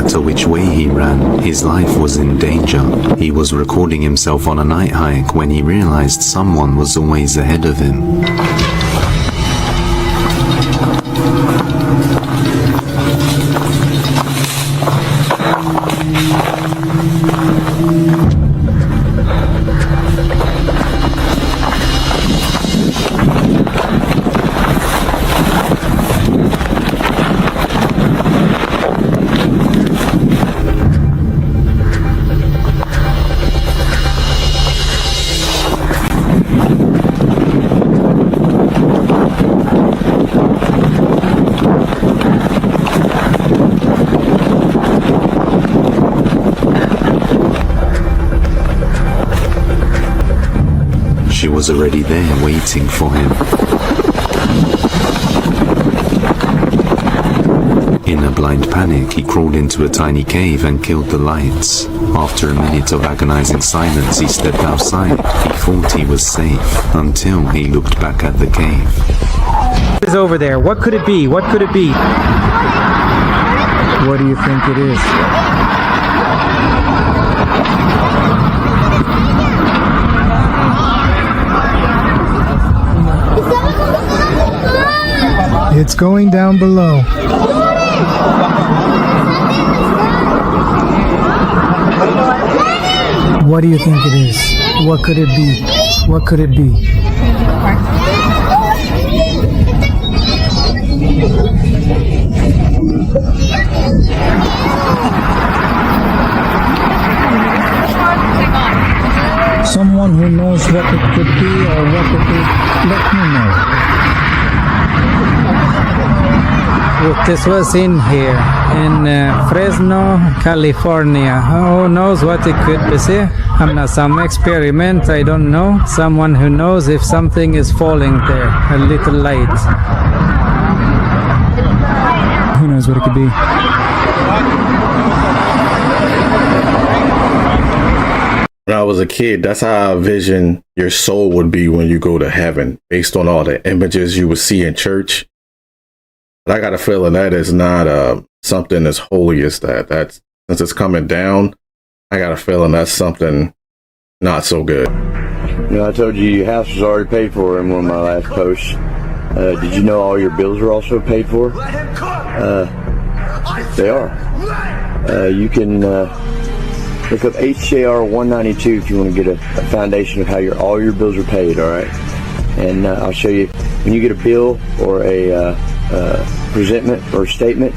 matter which way he ran, his life was in danger. He was recording himself on a night hike when he realized someone was always ahead of him. She was already there waiting for him. In a blind panic, he crawled into a tiny cave and killed the lights. After a minute of agonizing silence, he stepped outside. He thought he was safe until he looked back at the cave. What is over there? What could it be? What could it be? What do you think it is? It's going down below. What do you think it is? What could it be? What could it be? Someone who knows what it could be or what it is, let me know. This was in here, in Fresno, California. Who knows what it could be? See? Some experiment, I don't know. Someone who knows if something is falling there, a little light. Who knows what it could be? When I was a kid, that's how I envisioned your soul would be when you go to heaven, based on all the images you would see in church. But I got a feeling that is not something as holy as that. That's, since it's coming down, I got a feeling that's something not so good. You know, I told you your house was already paid for in one of my last posts. Did you know all your bills are also paid for? They are. You can look up HJR 192 if you want to get a foundation of how all your bills are paid, all right? And I'll show you, when you get a bill or a presentment or statement,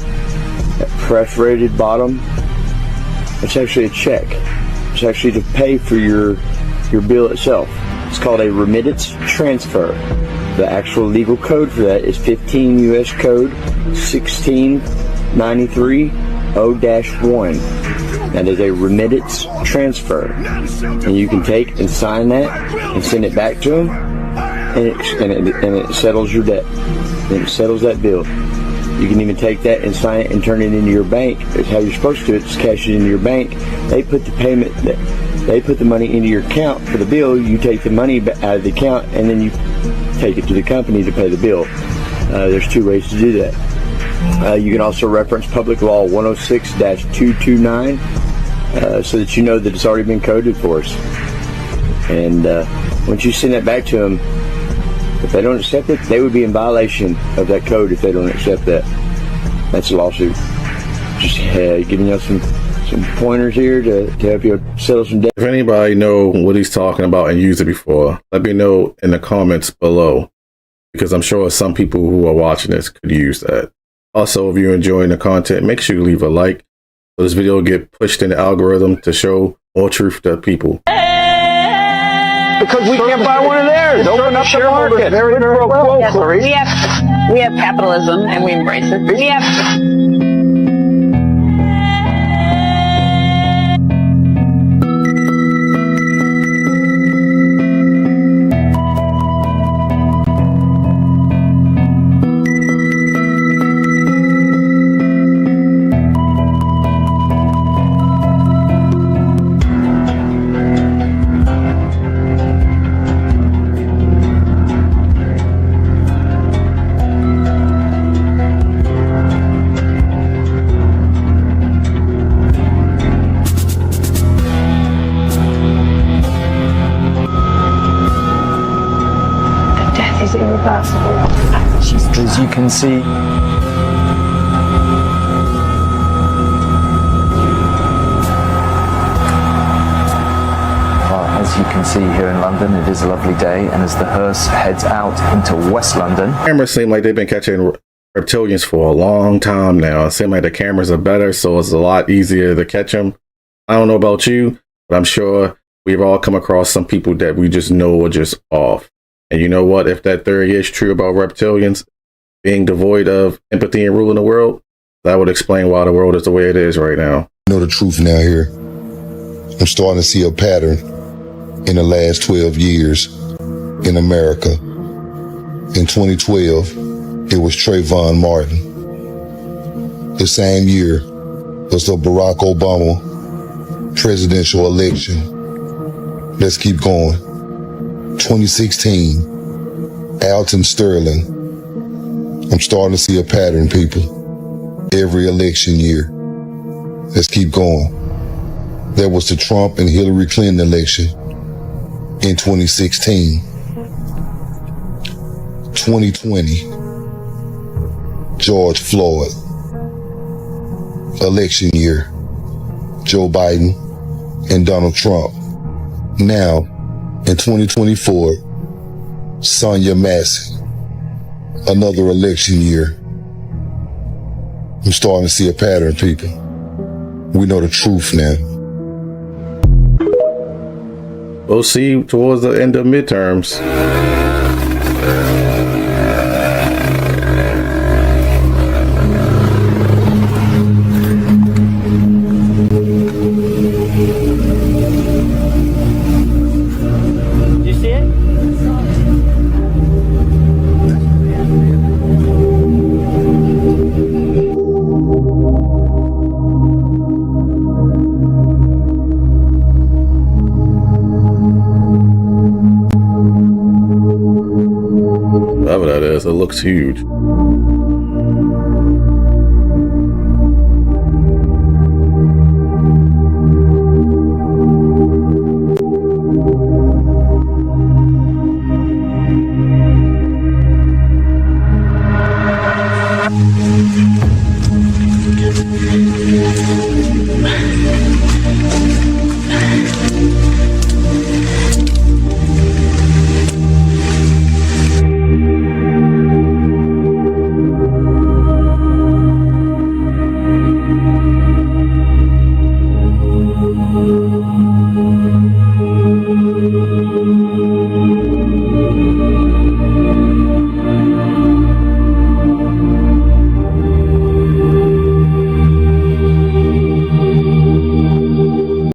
that perforated bottom, it's actually a check. It's actually to pay for your bill itself. It's called a remittance transfer. The actual legal code for that is 15 U.S. Code 1693-0-1. That is a remittance transfer. And you can take and sign that and send it back to them, and it settles your debt. And it settles that bill. You can even take that and sign it and turn it into your bank. It's how you're supposed to do it. Just cash it into your bank. They put the payment, they put the money into your account for the bill. You take the money out of the account and then you take it to the company to pay the bill. There's two ways to do that. You can also reference Public Law 106-229 so that you know that it's already been coded for us. And once you send that back to them, if they don't accept it, they would be in violation of that code if they don't accept that. That's a lawsuit. Just giving you some pointers here to help you settle some debt. If anybody know what he's talking about and used it before, let me know in the comments below, because I'm sure some people who are watching this could use that. Also, if you're enjoying the content, make sure you leave a like so this video will get pushed in the algorithm to show more truth to people. Because we can't buy one of theirs. Open up the market. Very, very well, Clarice. We have capitalism and we embrace it. We have can see. As you can see here in London, it is a lovely day, and as the hearse heads out into West London. Cameras seem like they've been catching reptilians for a long time now. It seems like the cameras are better, so it's a lot easier to catch them. I don't know about you, but I'm sure we've all come across some people that we just know are just off. And you know what? If that theory is true about reptilians being devoid of empathy and ruling the world, that would explain why the world is the way it is right now. I know the truth now here. I'm starting to see a pattern in the last 12 years in America. In 2012, it was Trayvon Martin. The same year was the Barack Obama presidential election. Let's keep going. 2016, Alton Sterling. I'm starting to see a pattern, people. Every election year. Let's keep going. There was the Trump and Hillary Clinton election in 2016. 2020, George Floyd. Election year. Joe Biden and Donald Trump. Now, in 2024, Sonia Massey. Another election year. I'm starting to see a pattern, people. We know the truth now. We'll see towards the end of midterms. You see it? Whatever that is, it looks huge.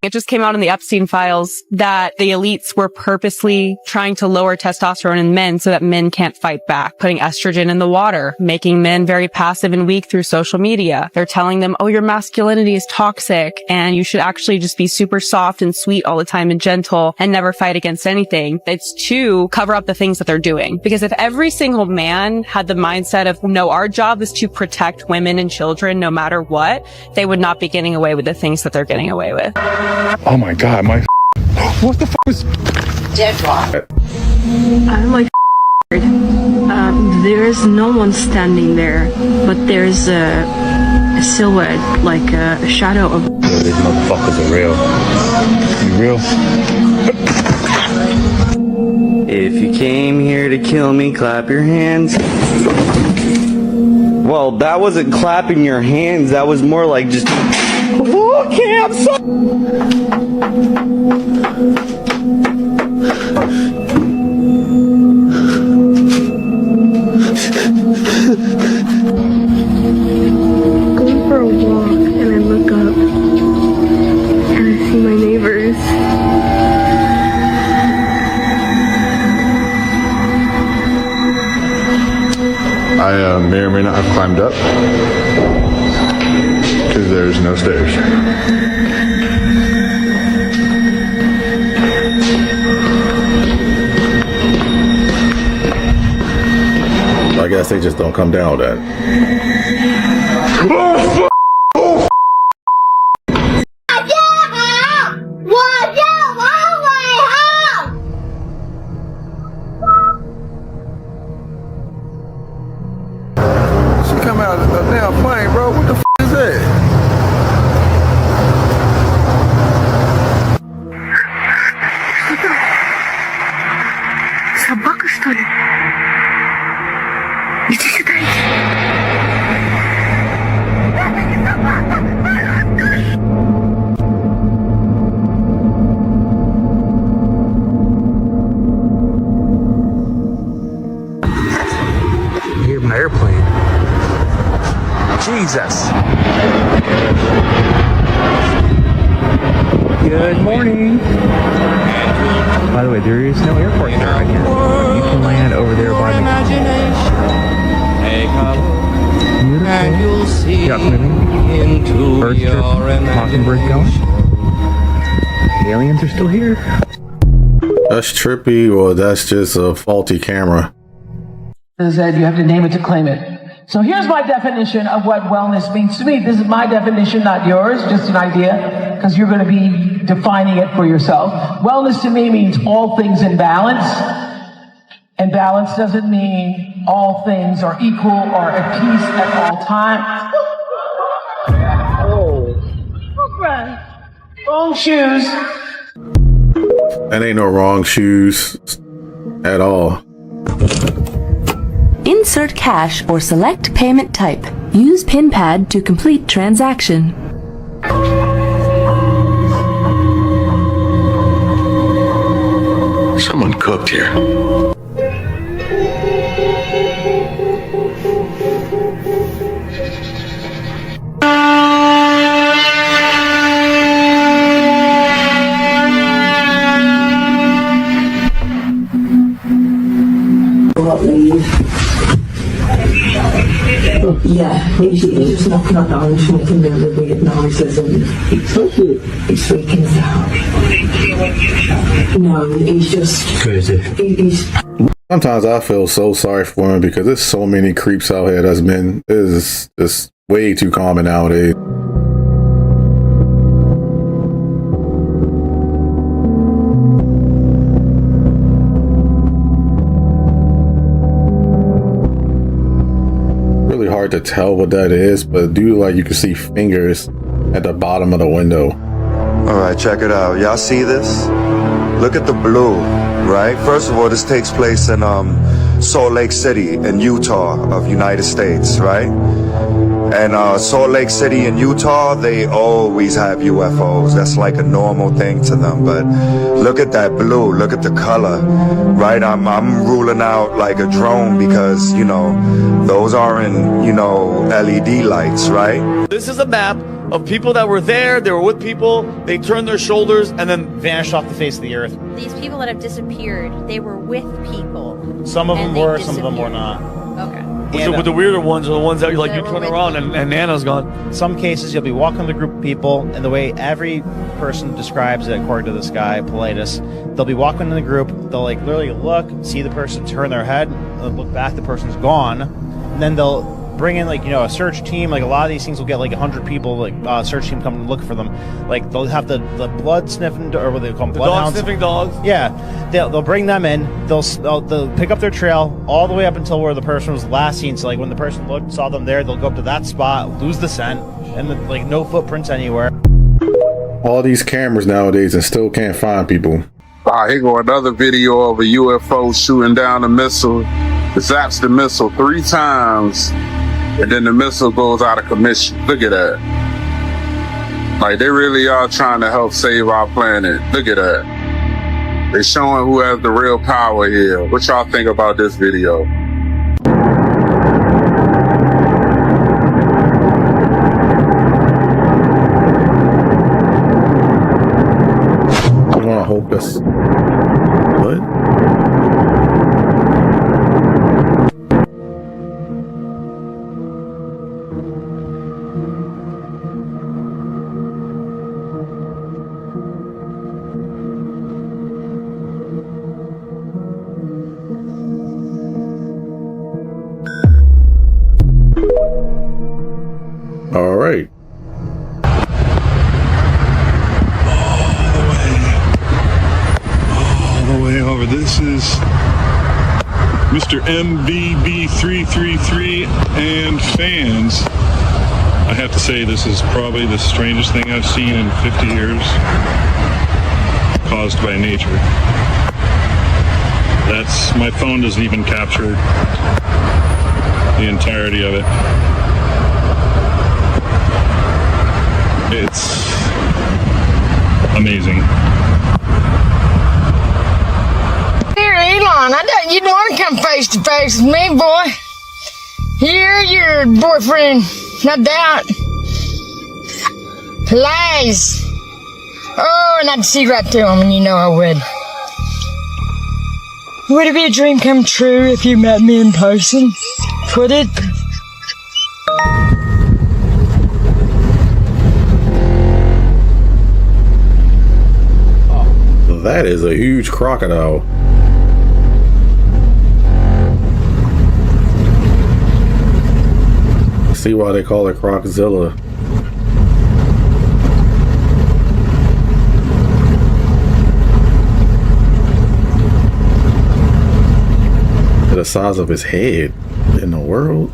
It just came out in the Epstein files that the elites were purposely trying to lower testosterone in men so that men can't fight back, putting estrogen in the water, making men very passive and weak through social media. They're telling them, oh, your masculinity is toxic and you should actually just be super soft and sweet all the time and gentle and never fight against anything. It's to cover up the things that they're doing. Because if every single man had the mindset of, no, our job is to protect women and children no matter what, they would not be getting away with the things that they're getting away with. Oh my god, my what the fuck was Dead rock. I'm like there's no one standing there, but there's a silhouette, like a shadow of. these motherfuckers are real. You real? If you came here to kill me, clap your hands. Well, that wasn't clapping your hands, that was more like just okay, I'm sorry. Going for a walk and I look up and I see my neighbors. I may or may not have climbed up because there's no stairs. I guess they just don't come down with that. hear an airplane. Jesus. Good morning. By the way, there is no airport here right here. You can land over there by the beautiful. Duck moving. Birds chirping. Mockingbird going. Aliens are still here. That's trippy, or that's just a faulty camera. As I said, you have to name it to claim it. So here's my definition of what wellness means to me. This is my definition, not yours, just an idea, because you're going to be defining it for yourself. Wellness to me means all things in balance. And balance doesn't mean all things are equal or at peace at all times. Wrong shoes. That ain't no wrong shoes at all. Insert cash or select payment type. Use PIN pad to complete transaction. Someone cooked here. Yeah, he's just knocking up down and making really weird noises, and he's freaking us out. No, he's just crazy. Sometimes I feel so sorry for him because there's so many creeps out here that's been is just way too common nowadays. Hard to tell what that is, but dude, like, you can see fingers at the bottom of the window. All right, check it out. Y'all see this? Look at the blue, right? First of all, this takes place in Salt Lake City in Utah of United States, right? And Salt Lake City in Utah, they always have UFOs. That's like a normal thing to them. But look at that blue. Look at the color, right? I'm ruling out like a drone because, you know, those aren't, you know, LED lights, right? This is a map of people that were there. They were with people. They turned their shoulders and then vanished off the face of the earth. These people that have disappeared, they were with people. Some of them were, some of them were not. Okay. But the weirder ones are the ones that like you turn around and Nana's gone. Some cases you'll be walking with a group of people, and the way every person describes it, according to this guy, Politis, they'll be walking in the group, they'll like literally look, see the person turn their head, they'll look back, the person's gone, and then they'll bring in like, you know, a search team. Like a lot of these things will get like 100 people, like search team come and look for them. Like they'll have the blood sniffing, or what they call them, bloodhounds. Dog sniffing dogs. Yeah, they'll bring them in. They'll pick up their trail all the way up until where the person was last seen. So like when the person looked, saw them there, they'll go up to that spot, lose the scent, and then, like no footprints anywhere. All these cameras nowadays and still can't find people. Here go another video of a UFO shooting down a missile. It zaps the missile 3 times, and then the missile goes out of commission. Look at that. Like, they really are trying to help save our planet. Look at that. They're showing who has the real power here. What y'all think about this video? I want to hope that's... What? All right. All the way over. This is Mr. MVB333 and fans. I have to say this is probably the strangest thing I've seen in 50 years, caused by nature. My phone doesn't even capture the entirety of it. It's amazing. Here, Elon, I doubt you'd want to come face to face with me, boy. You're your boyfriend, no doubt. Lies. Oh, and I'd see right through them, and you know I would. Would it be a dream come true if you met me in person? Would it? That is a huge crocodile. See why they call it Croczilla. The size of his head in the world.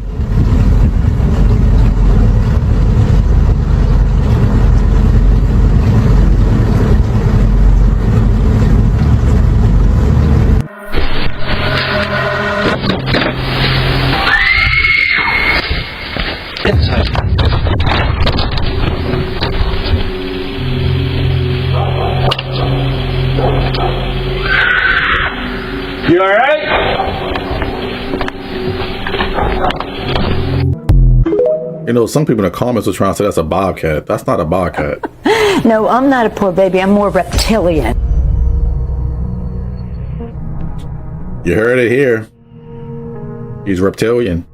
You alright? You know, some people in the comments are trying to say that's a bobcat. That's not a bobcat. No, I'm not a poor baby. I'm more reptilian. You heard it here. He's reptilian.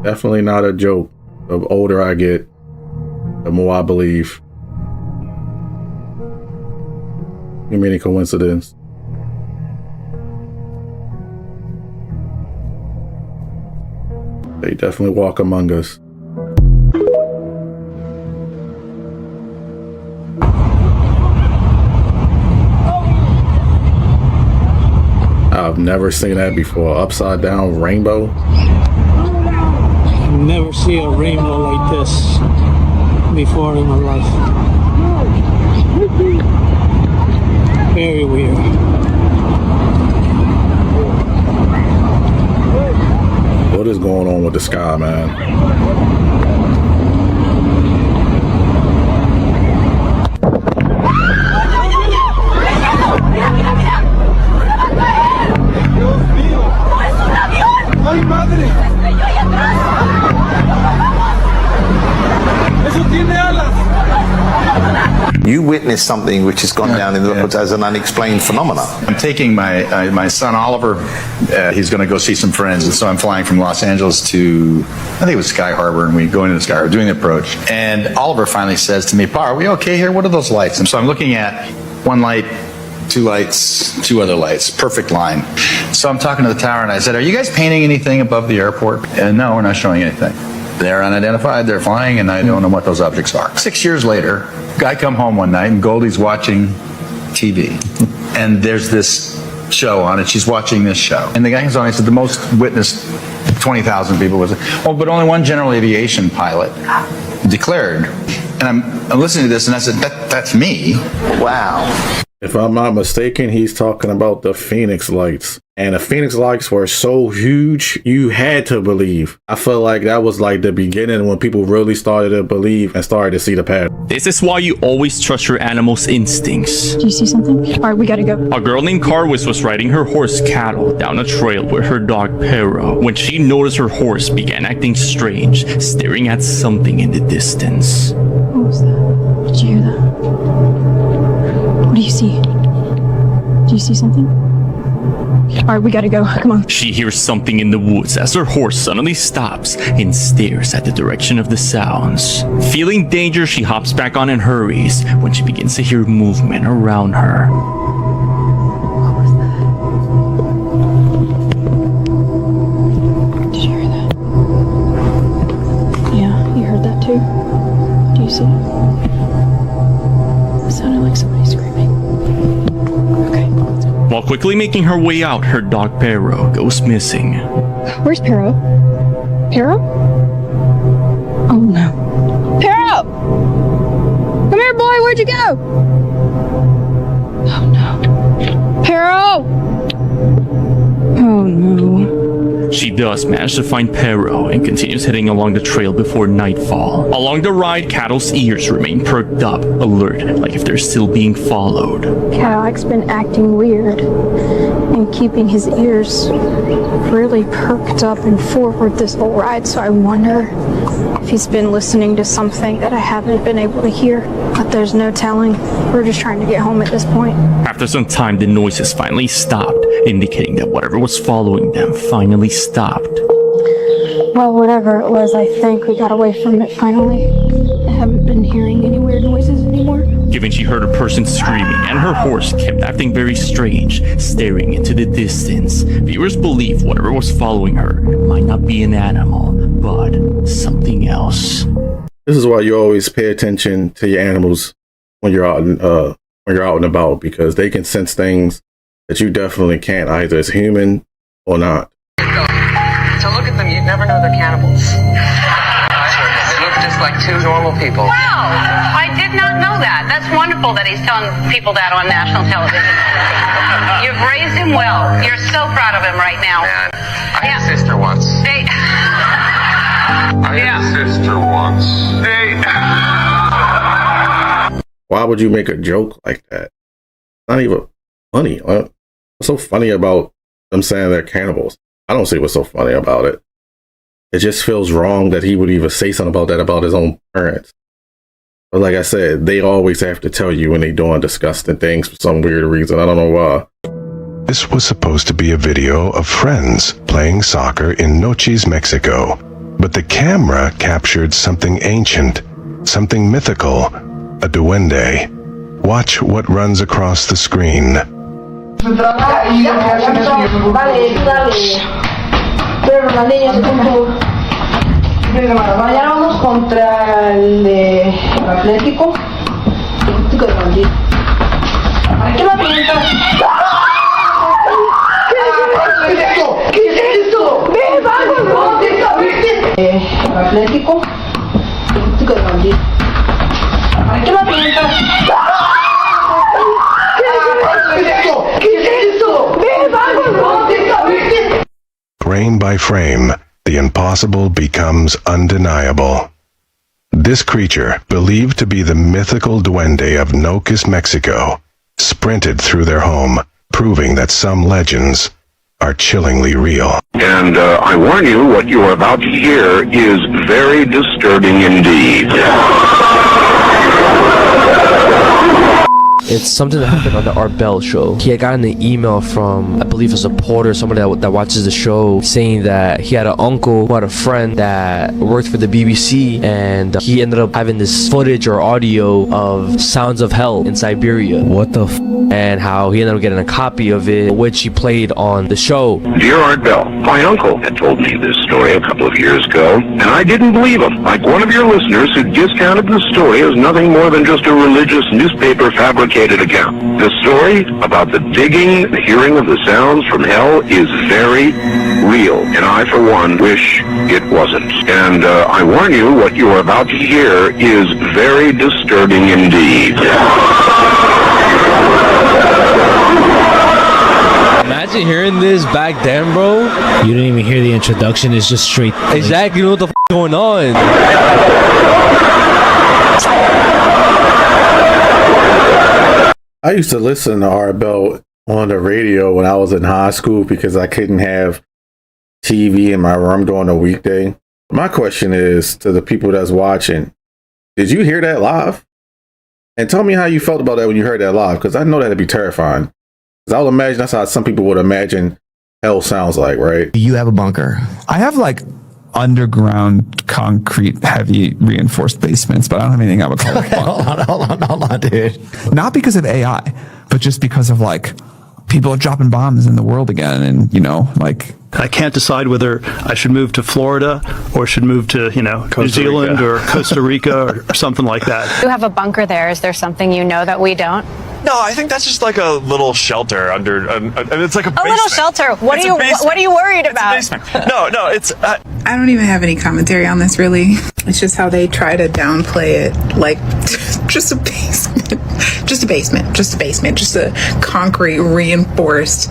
Definitely not a joke. The older I get, the more I believe. Give me any coincidence. They definitely walk among us. I've never seen that before. Upside down rainbow. Never see a rainbow like this before in my life. Very weird. What is going on with the sky, man? ¡Ay, madre! ¡Eso tiene alas! You witnessed something which has gone down in the records as an unexplained phenomenon. I'm taking my son Oliver. He's going to go see some friends, and so I'm flying from Los Angeles to, I think it was Sky Harbor, and we go into the Sky Harbor, doing the approach. And Oliver finally says to me, "Pa, are we okay here? What are those lights?" And so I'm looking at one light, two lights, two other lights, perfect line. So I'm talking to the tower, and I said, "Are you guys painting anything above the airport?" And no, we're not showing anything. They're unidentified, they're flying, and I don't know what those objects are. 6 years later, guy come home one night, and Goldie's watching TV. And there's this show on it, she's watching this show. And the guy comes on, he said, the most witnessed 20,000 people was it. Oh, but only one general aviation pilot declared. And I'm listening to this, and I said, that's me. Wow. If I'm not mistaken, he's talking about the Phoenix lights. And the Phoenix lights were so huge, you had to believe. I feel like that was like the beginning when people really started to believe and started to see the pattern. This is why you always trust your animal's instincts. Do you see something? All right, we gotta go. A girl named Carwis was riding her horse Cattle down a trail with her dog Pero when she noticed her horse began acting strange, staring at something in the distance. What was that? Did you hear that? What do you see? Do you see something? All right, we gotta go. Come on. She hears something in the woods as her horse suddenly stops and stares at the direction of the sounds. Feeling danger, she hops back on and hurries when she begins to hear movement around her. What was that? Did you hear that? Yeah, you heard that too? Do you see it? It sounded like somebody screaming. Okay. While quickly making her way out, her dog Pero goes missing. Where's Pero? Pero? Oh no. Pero! Come here, boy, where'd you go? Oh no. Pero! Oh no. She does manage to find Pero and continues heading along the trail before nightfall. Along the ride, Cattle's ears remain perked up, alert, like if they're still being followed. Cadillac's been acting weird and keeping his ears really perked up and forward this whole ride, so I wonder if he's been listening to something that I haven't been able to hear, but there's no telling. We're just trying to get home at this point. After some time, the noises finally stopped, indicating that whatever was following them finally stopped. Well, whatever it was, I think we got away from it finally. I haven't been hearing any weird noises anymore. Given she heard a person screaming and her horse kept acting very strange, staring into the distance, viewers believe whatever was following her might not be an animal, but something else. This is why you always pay attention to your animals when you're out and about, because they can sense things that you definitely can't, either as human or not. To look at them, you'd never know they're cannibals. They look just like two normal people. Wow, I did not know that. That's wonderful that he's telling people that on national television. You've raised him well. You're so proud of him right now. Man, I had a sister once. I had a sister once. Why would you make a joke like that? Not even funny. What's so funny about them saying they're cannibals? I don't see what's so funny about it. It just feels wrong that he would even say something about that about his own parents. But like I said, they always have to tell you when they're doing disgusting things for some weird reason. I don't know why. This was supposed to be a video of friends playing soccer in Noches, Mexico. But the camera captured something ancient, something mythical, a duende. Watch what runs across the screen. Mañana vamos contra el Atlético. ¿Qué la piensas? ¿Qué es esto? ¿Qué es esto? ¡Ven, vamos! Atlético. ¿Qué la piensas? ¿Qué es esto? ¿Qué es esto? ¡Ven, vamos! Frame by frame, the impossible becomes undeniable. This creature, believed to be the mythical duende of Noches, Mexico, sprinted through their home, proving that some legends are chillingly real. And I warn you, what you are about to hear is very disturbing indeed. It's something that happened on the Art Bell show. He had gotten an email from, I believe, a supporter, somebody that watches the show, saying that he had an uncle who had a friend that worked for the BBC, and he ended up having this footage or audio of sounds of hell in Siberia. What the and how he ended up getting a copy of it, which he played on the show. Dear Art Bell, my uncle had told me this story a couple of years ago, and I didn't believe him. Like one of your listeners who discounted the story as nothing more than just a religious newspaper fabricated account. The story about the digging, the hearing of the sounds from hell is very real, and I, for one, wish it wasn't. And I warn you, what you are about to hear is very disturbing indeed. Imagine hearing this back then, bro. You didn't even hear the introduction. It's just straight. Exactly. You know what the f going on. I used to listen to Art Bell on the radio when I was in high school because I couldn't have TV in my room during a weekday. My question is to the people that's watching, did you hear that live? And tell me how you felt about that when you heard that live, because I know that'd be terrifying. Because I would imagine that's how some people would imagine hell sounds like, right? You have a bunker. I have like underground concrete heavy reinforced basements, but I don't have anything I would call a bunker. Hold on, dude. Not because of AI, but just because of like people are dropping bombs in the world again, and you know, like I can't decide whether I should move to Florida or should move to, you know, New Zealand or Costa Rica or something like that. You have a bunker there. Is there something you know that we don't? No, I think that's just like a little shelter under. It's like a basement. Little shelter. What are you worried about? It's a basement. No, it's. I don't even have any commentary on this, really. It's just how they try to downplay it, like just a basement, just a concrete reinforced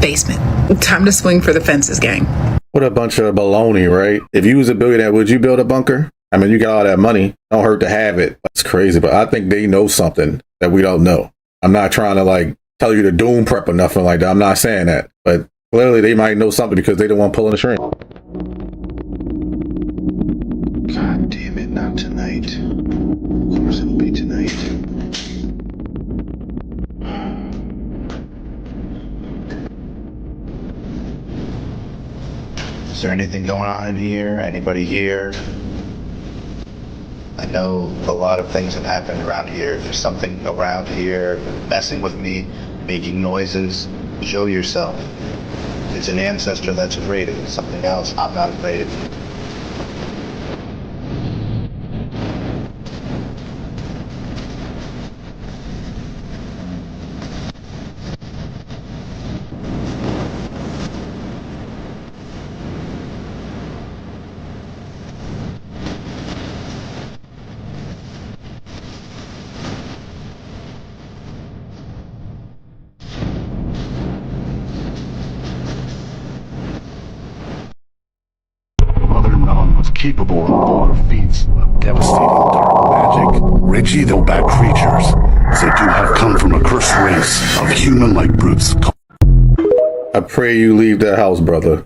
basement. Time to swing for the fences, gang. What a bunch of baloney, right? If you was a billionaire, would you build a bunker? I mean, you got all that money. Don't hurt to have it. That's crazy, but I think they know something that we don't know. I'm not trying to like tell you to doom prep or nothing like that. I'm not saying that, but clearly they might know something because they don't want pulling the string. God damn it, not tonight. Of course it'll be tonight. Is there anything going on in here? Anybody here? I know a lot of things have happened around here. If there's something around here messing with me, making noises, show yourself. It's an ancestor that's afraid of something else. I'm not afraid of you. Capable of broader feats of devastating dark magic. Richie, though bad creatures, said you have come from a cursed race of human-like brutes. I pray you leave that house, brother.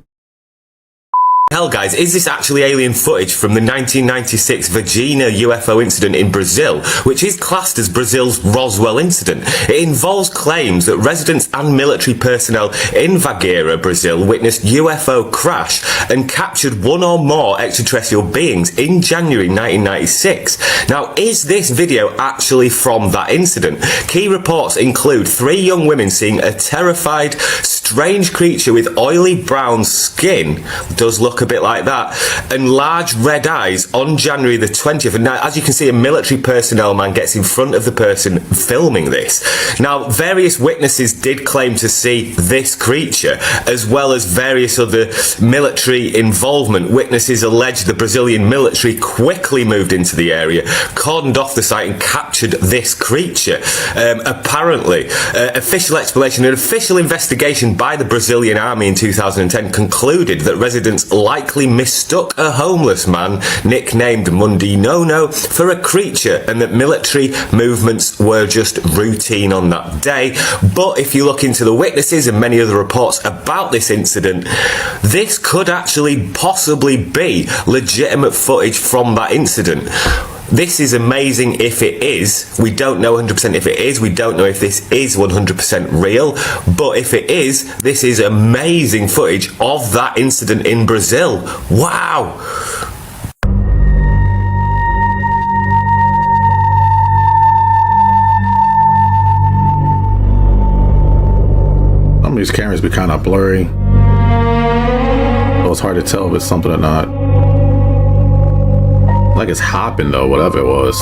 Hell, guys, is this actually alien footage from the 1996 Virginia UFO incident in Brazil, which is classed as Brazil's Roswell incident? It involves claims that residents and military personnel in Vagueira, Brazil, witnessed UFO crash and captured one or more extraterrestrial beings in January 1996. Now, is this video actually from that incident? Key reports include 3 young women seeing a terrified, strange creature with oily brown skin, does look a bit like that, and large red eyes on January the 20th. And now, as you can see, a military personnel man gets in front of the person filming this. Now, various witnesses did claim to see this creature, as well as various other military involvement. Witnesses allege the Brazilian military quickly moved into the area, cordoned off the site and captured this creature. Apparently, official explanation, an official investigation by the Brazilian army in 2010 concluded that residents likely mistook a homeless man nicknamed Mundi Nono for a creature, and that military movements were just routine on that day. But if you look into the witnesses and many other reports about this incident, this could actually possibly be legitimate footage from that incident. This is amazing if it is. We don't know 100% if it is. We don't know if this is 100% real. But if it is, this is amazing footage of that incident in Brazil. Wow! Some of these cameras be kind of blurry. So it's hard to tell if it's something or not. Like it's hopping though, whatever it was.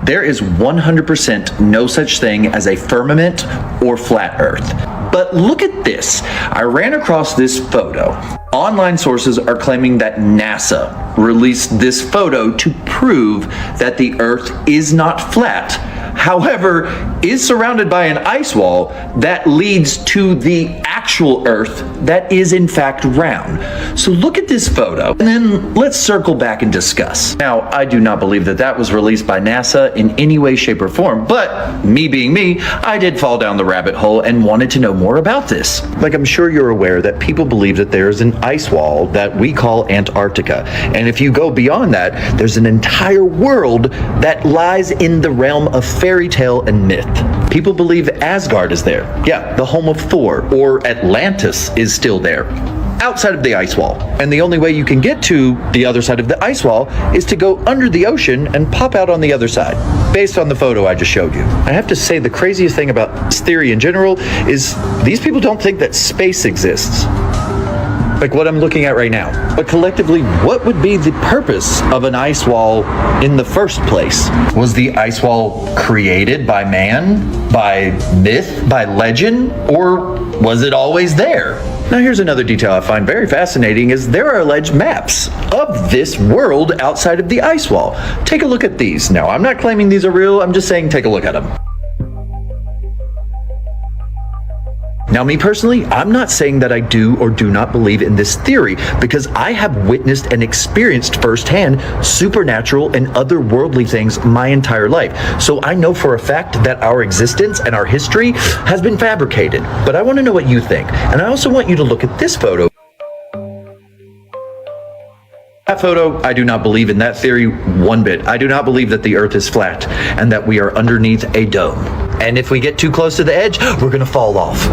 There is 100% no such thing as a firmament or flat earth. But look at this. I ran across this photo. Online sources are claiming that NASA released this photo to prove that the earth is not flat. However, is surrounded by an ice wall that leads to the actual Earth that is in fact round. So look at this photo, and then let's circle back and discuss. Now, I do not believe that that was released by NASA in any way, shape, or form, but me being me, I did fall down the rabbit hole and wanted to know more about this. Like, I'm sure you're aware that people believe that there's an ice wall that we call Antarctica, and if you go beyond that, there's an entire world that lies in the realm of fairy tale and myth. People believe Asgard is there. Yeah, the home of Thor, or Atlantis is still there, outside of the ice wall. And the only way you can get to the other side of the ice wall is to go under the ocean and pop out on the other side, based on the photo I just showed you. I have to say, the craziest thing about this theory in general is these people don't think that space exists. Like what I'm looking at right now. But collectively, what would be the purpose of an ice wall in the first place? Was the ice wall created by man, by myth, by legend, or was it always there? Now here's another detail I find very fascinating is there are alleged maps of this world outside of the ice wall. Take a look at these. Now, I'm not claiming these are real, I'm just saying take a look at them. Now, me personally, I'm not saying that I do or do not believe in this theory because I have witnessed and experienced firsthand supernatural and otherworldly things my entire life. So I know for a fact that our existence and our history has been fabricated. But I want to know what you think. And I also want you to look at this photo. That photo, I do not believe in that theory one bit. I do not believe that the earth is flat and that we are underneath a dome. And if we get too close to the edge, we're gonna fall off.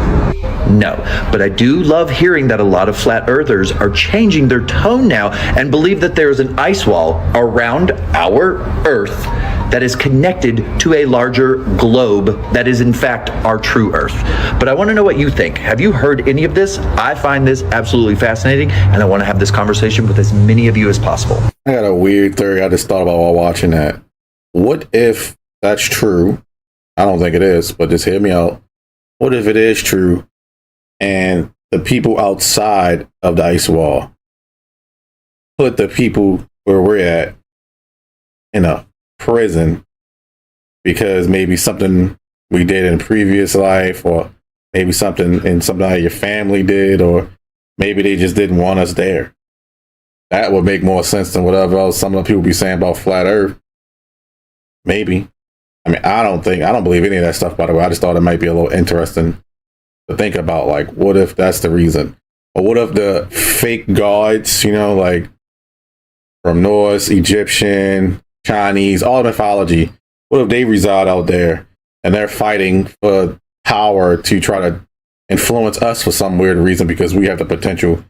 No, but I do love hearing that a lot of flat earthers are changing their tone now and believe that there is an ice wall around our earth that is connected to a larger globe that is in fact our true earth. But I want to know what you think. Have you heard any of this? I find this absolutely fascinating, and I want to have this conversation with as many of you as possible. I got a weird theory I just thought about while watching that. What if that's true? I don't think it is, but just hear me out. What if it is true and the people outside of the ice wall put the people where we're at in a prison because maybe something we did in a previous life, or maybe something that your family did, or maybe they just didn't want us there? That would make more sense than whatever else some of the people be saying about flat earth. Maybe. I mean, I don't believe any of that stuff, by the way. I just thought it might be a little interesting to think about, like, what if that's the reason? Or what if the fake gods, like from Norse, Egyptian, Chinese, all mythology, what if they reside out there and they're fighting for power to try to influence us for some weird reason because we have the potential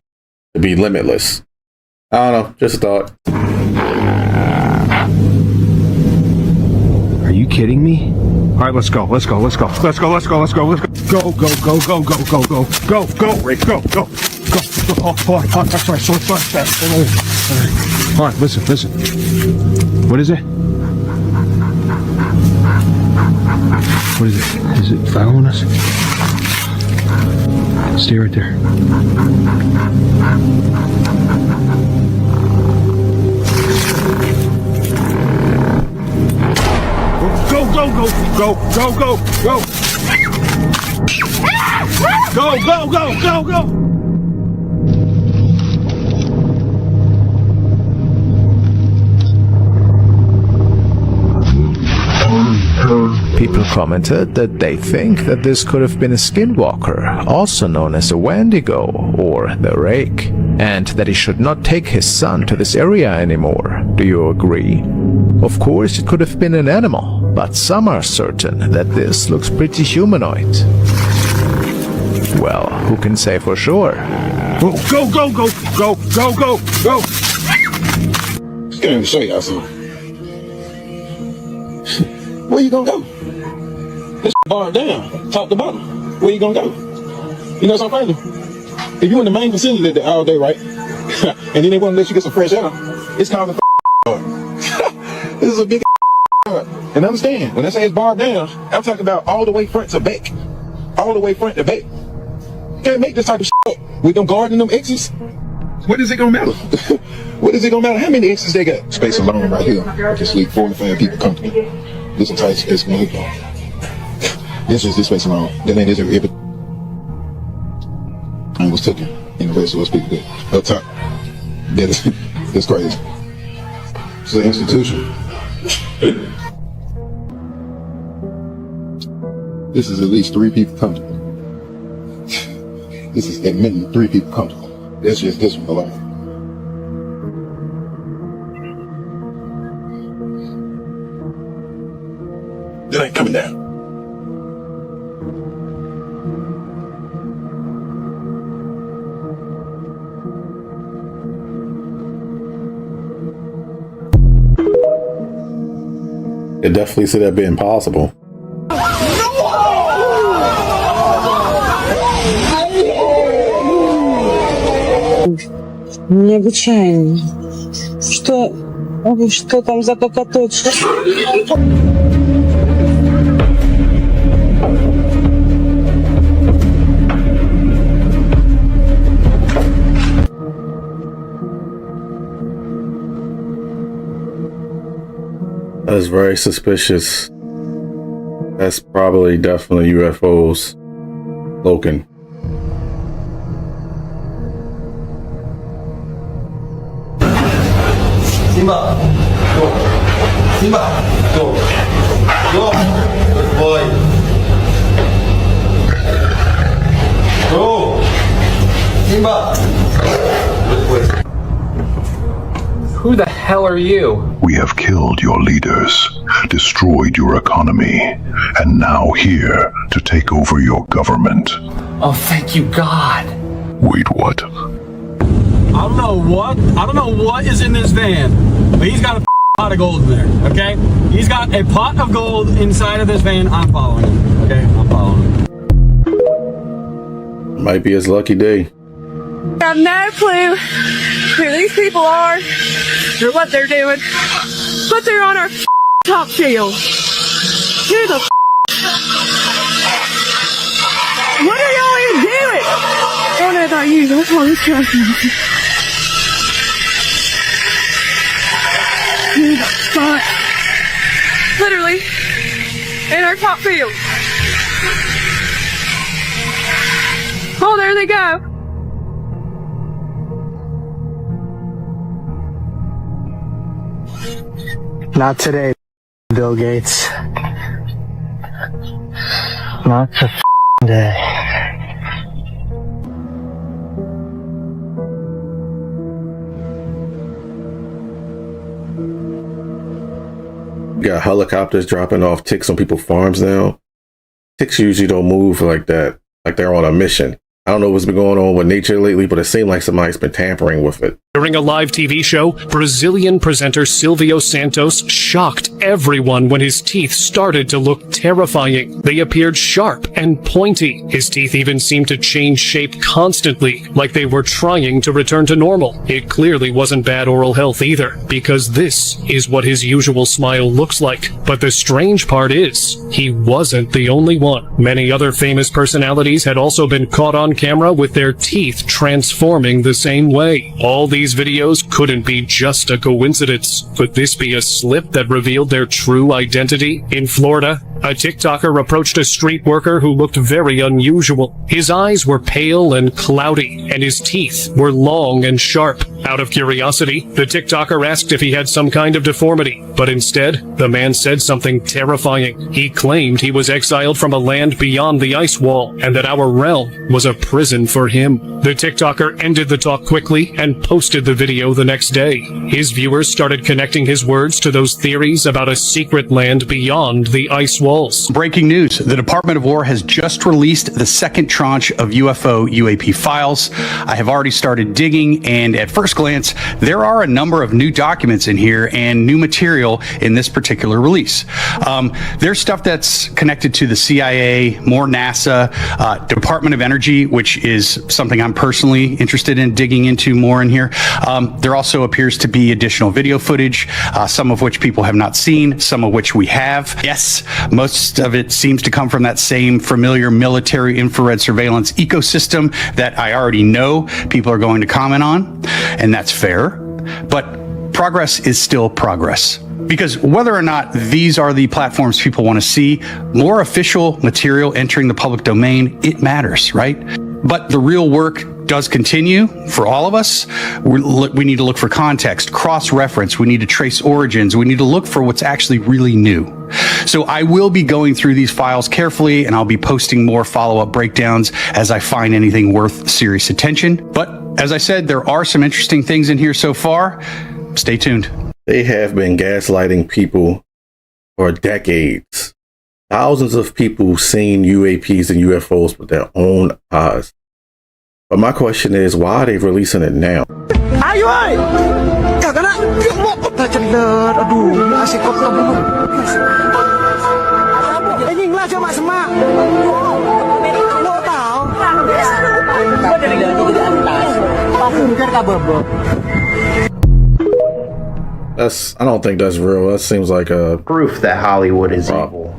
to be limitless? I don't know, just a thought. Are you kidding me? All right, let's go. Let's go. Let's go. Let's go. Let's go. Let's go. Let's go. Go. Go. Go. Go. Go. Go. Go. Go. Go. Rick. Go. Go. Go. Hold on. That's right. So fast. All right. Listen. Listen. What is it? What is it? Is it following us? Stay right there. Go, go, go, go, go, go, go. Go, go, go, go, go. People commented that they think that this could have been a skinwalker, also known as a Wendigo or the Rake, and that he should not take his son to this area anymore. Do you agree? Of course, it could have been an animal, but some are certain that this looks pretty humanoid. Well, who can say for sure? Go, go, go, go, go, go, go, go. Just gonna show y'all something. Where you gonna go? This bar down, top to bottom. Where you gonna go? You know something funny? If you in the main facility all day, right? And then they want to let you get some fresh air, it's called the bar. This is a big bar. And understand, when I say it's bar down, I'm talking about all the way front to back. All the way front to back. You can't make this type of shit up with them guarding them exits. What is it gonna matter? What is it gonna matter? How many exits they got? Space alone right here. I can sleep 4 to 5 people comfortably. This entire space gonna look on. This is this space alone. That ain't this every. I was taken in the rest of us people there. Up top. That's crazy. It's an institution. This is at least 3 people comfortable. This is at minimum 3 people comfortable. That's just this one alone. That ain't coming down. It definitely see that being possible. Необычайно. Что там за кокоточка? That's very suspicious. That's probably definitely UFOs. Loken. Simba, go. Simba, go. Go. Good boy. Go. Simba. Good boy. Who the hell are you? We have killed your leaders, destroyed your economy, and now here to take over your government. Oh, thank you, God. Wait, what? I don't know what is in this van, but he's got a pot of gold in there, okay? He's got a pot of gold inside of this van. I'm following him, okay? I'm following him. Might be his lucky day. I have no clue who these people are or what they're doing, but they're on our top field. Who the what are y'all even doing? I don't know about you, that's all this stuff. But literally in our top field. Oh, there they go. Not today, Bill Gates. Not today. You got helicopters dropping off ticks on people's farms now. Ticks usually don't move like that, like they're on a mission. I don't know what's been going on with nature lately, but it seemed like somebody's been tampering with it. During a live TV show, Brazilian presenter Silvio Santos shocked everyone when his teeth started to look terrifying. They appeared sharp and pointy. His teeth even seemed to change shape constantly, like they were trying to return to normal. It clearly wasn't bad oral health either, because this is what his usual smile looks like. But the strange part is, he wasn't the only one. Many other famous personalities had also been caught on camera with their teeth transforming the same way. All these videos couldn't be just a coincidence. Could this be a slip that revealed their true identity? In Florida, a TikToker approached a street worker who looked very unusual. His eyes were pale and cloudy, and his teeth were long and sharp. Out of curiosity, the TikToker asked if he had some kind of deformity, but instead, the man said something terrifying. He claimed he was exiled from a land beyond the ice wall, and that our realm was a prison for him. The TikToker ended the talk quickly and posted the video the next day. His viewers started connecting his words to those theories about a secret land beyond the ice walls. Breaking news. The Department of War has just released the second tranche of UFO UAP files. I have already started digging, and at first glance, there are a number of new documents in here and new material in this particular release. There's stuff that's connected to the CIA, more NASA, Department of Energy, which is something I'm personally interested in digging into more in here. There also appears to be additional video footage, some of which people have not seen, some of which we have. Yes, most of it seems to come from that same familiar military infrared surveillance ecosystem that I already know people are going to comment on, and that's fair. But progress is still progress. Because whether or not these are the platforms people want to see, more official material entering the public domain, it matters, right? But the real work does continue for all of us. We need to look for context, cross-reference. We need to trace origins. We need to look for what's actually really new. So I will be going through these files carefully, and I'll be posting more follow-up breakdowns as I find anything worth serious attention. But as I said, there are some interesting things in here so far. Stay tuned. They have been gaslighting people for decades. Thousands of people seen UAPs and UFOs with their own eyes. But my question is, why are they releasing it now? Ayo, ay! Kagana, mo ko ta celer. Aduh, asik kok ta dulu. Anjing lah coba semak. Lo tahu? Gua dari atas. Parfum kan kabel. I don't think that's real. That seems like a proof that Hollywood is evil.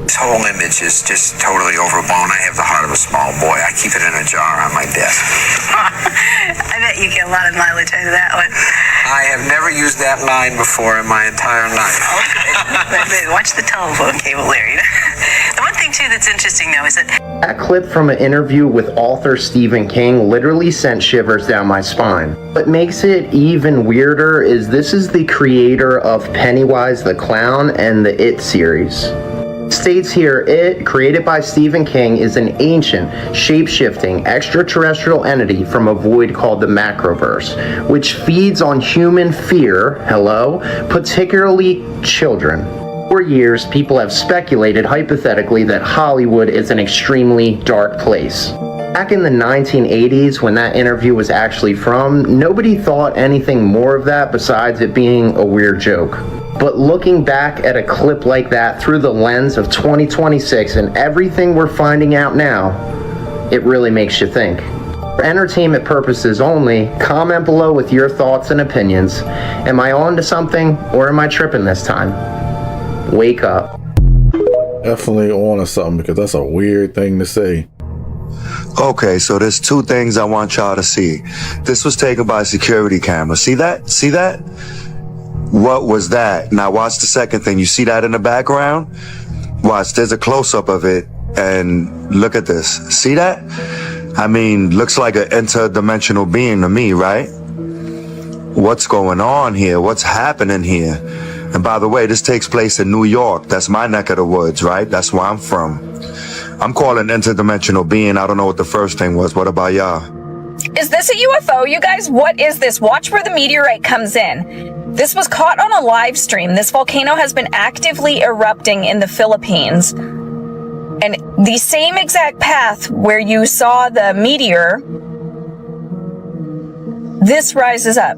This whole image is just totally overblown. I have the heart of a small boy. I keep it in a jar on my desk. I bet you get a lot of mileage out of that one. I have never used that line before in my entire life. Okay. Watch the telephone cable there. The one thing thing too that's interesting though is that That clip from an interview with author Stephen King literally sent shivers down my spine. What makes it even weirder is this is the creator of Pennywise the Clown and the It series. It states here, It, created by Stephen King, is an ancient, shape-shifting, extraterrestrial entity from a void called the Macroverse, which feeds on human fear, particularly children. For years, people have speculated hypothetically that Hollywood is an extremely dark place. Back in the 1980s, when that interview was actually from, nobody thought anything more of that besides it being a weird joke. But looking back at a clip like that through the lens of 2026 and everything we're finding out now, it really makes you think. For entertainment purposes only, comment below with your thoughts and opinions. Am I on to something, or am I tripping this time? Wake up. Definitely on to something, because that's a weird thing to say. Okay, so there's two things I want y'all to see. This was taken by a security camera. See that? See that? What was that? Now watch the second thing. You see that in the background? Watch, there's a close-up of it, and look at this. See that? I mean, looks like an interdimensional being to me, right? What's going on here? What's happening here? And by the way, this takes place in New York. That's my neck of the woods, right? That's where I'm from. I'm calling interdimensional being. I don't know what the first thing was. What about y'all? Is this a UFO, you guys? What is this? Watch where the meteorite comes in. This was caught on a live stream. This volcano has been actively erupting in the Philippines. And the same exact path where you saw the meteor, this rises up.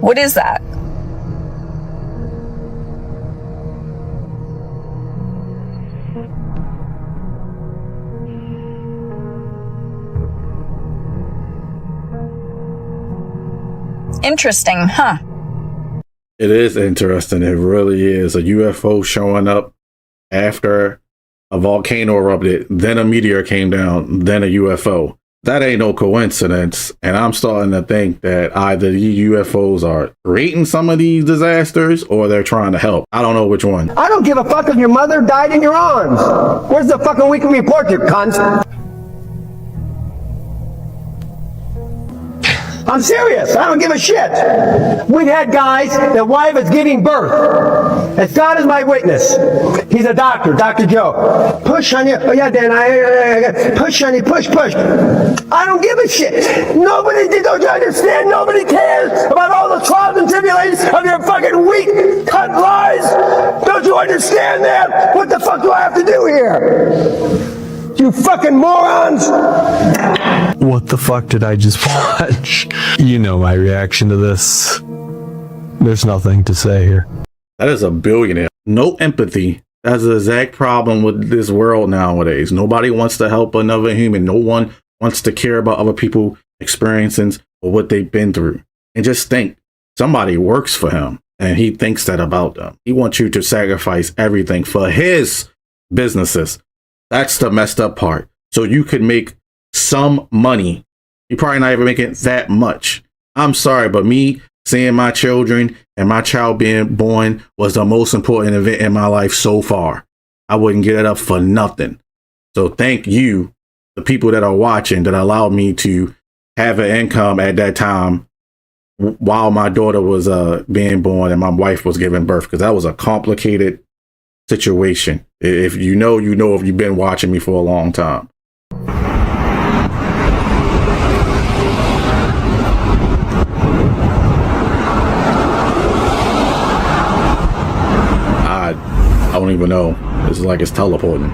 What is that? Interesting, huh? It is interesting. It really is. A UFO showing up after a volcano erupted, then a meteor came down, then a UFO. That ain't no coincidence. And I'm starting to think that either the UFOs are creating some of these disasters or they're trying to help. I don't know which one. I don't give a fuck if your mother died in your arms. Where's the fucking weekly report, you cunt? I'm serious. I don't give a shit. We've had guys, their wife is giving birth. As God is my witness. He's a doctor, Dr. Joe. Push, honey. Oh, yeah, Dan. I push, honey. Push. I don't give a shit. Nobody, don't you understand? Nobody cares about all the trials and tribulations of your fucking weak cunt lies. Don't you understand that? What the fuck do I have to do here? You fucking morons! What the fuck did I just watch? You know my reaction to this. There's nothing to say here. That is a billionaire. No empathy. That's the exact problem with this world nowadays. Nobody wants to help another human. No one wants to care about other people experiencing or what they've been through. And just think, somebody works for him and he thinks that about them. He wants you to sacrifice everything for his businesses. That's the messed up part. So you could make some money. You're probably not even making that much. I'm sorry, but me seeing my children and my child being born was the most important event in my life so far. I wouldn't get it up for nothing. So thank you, the people that are watching, that allowed me to have an income at that time while my daughter was being born and my wife was giving birth, because that was a complicated situation. If you know, you know, if you've been watching me for a long time. I don't even know. It's like it's teleporting.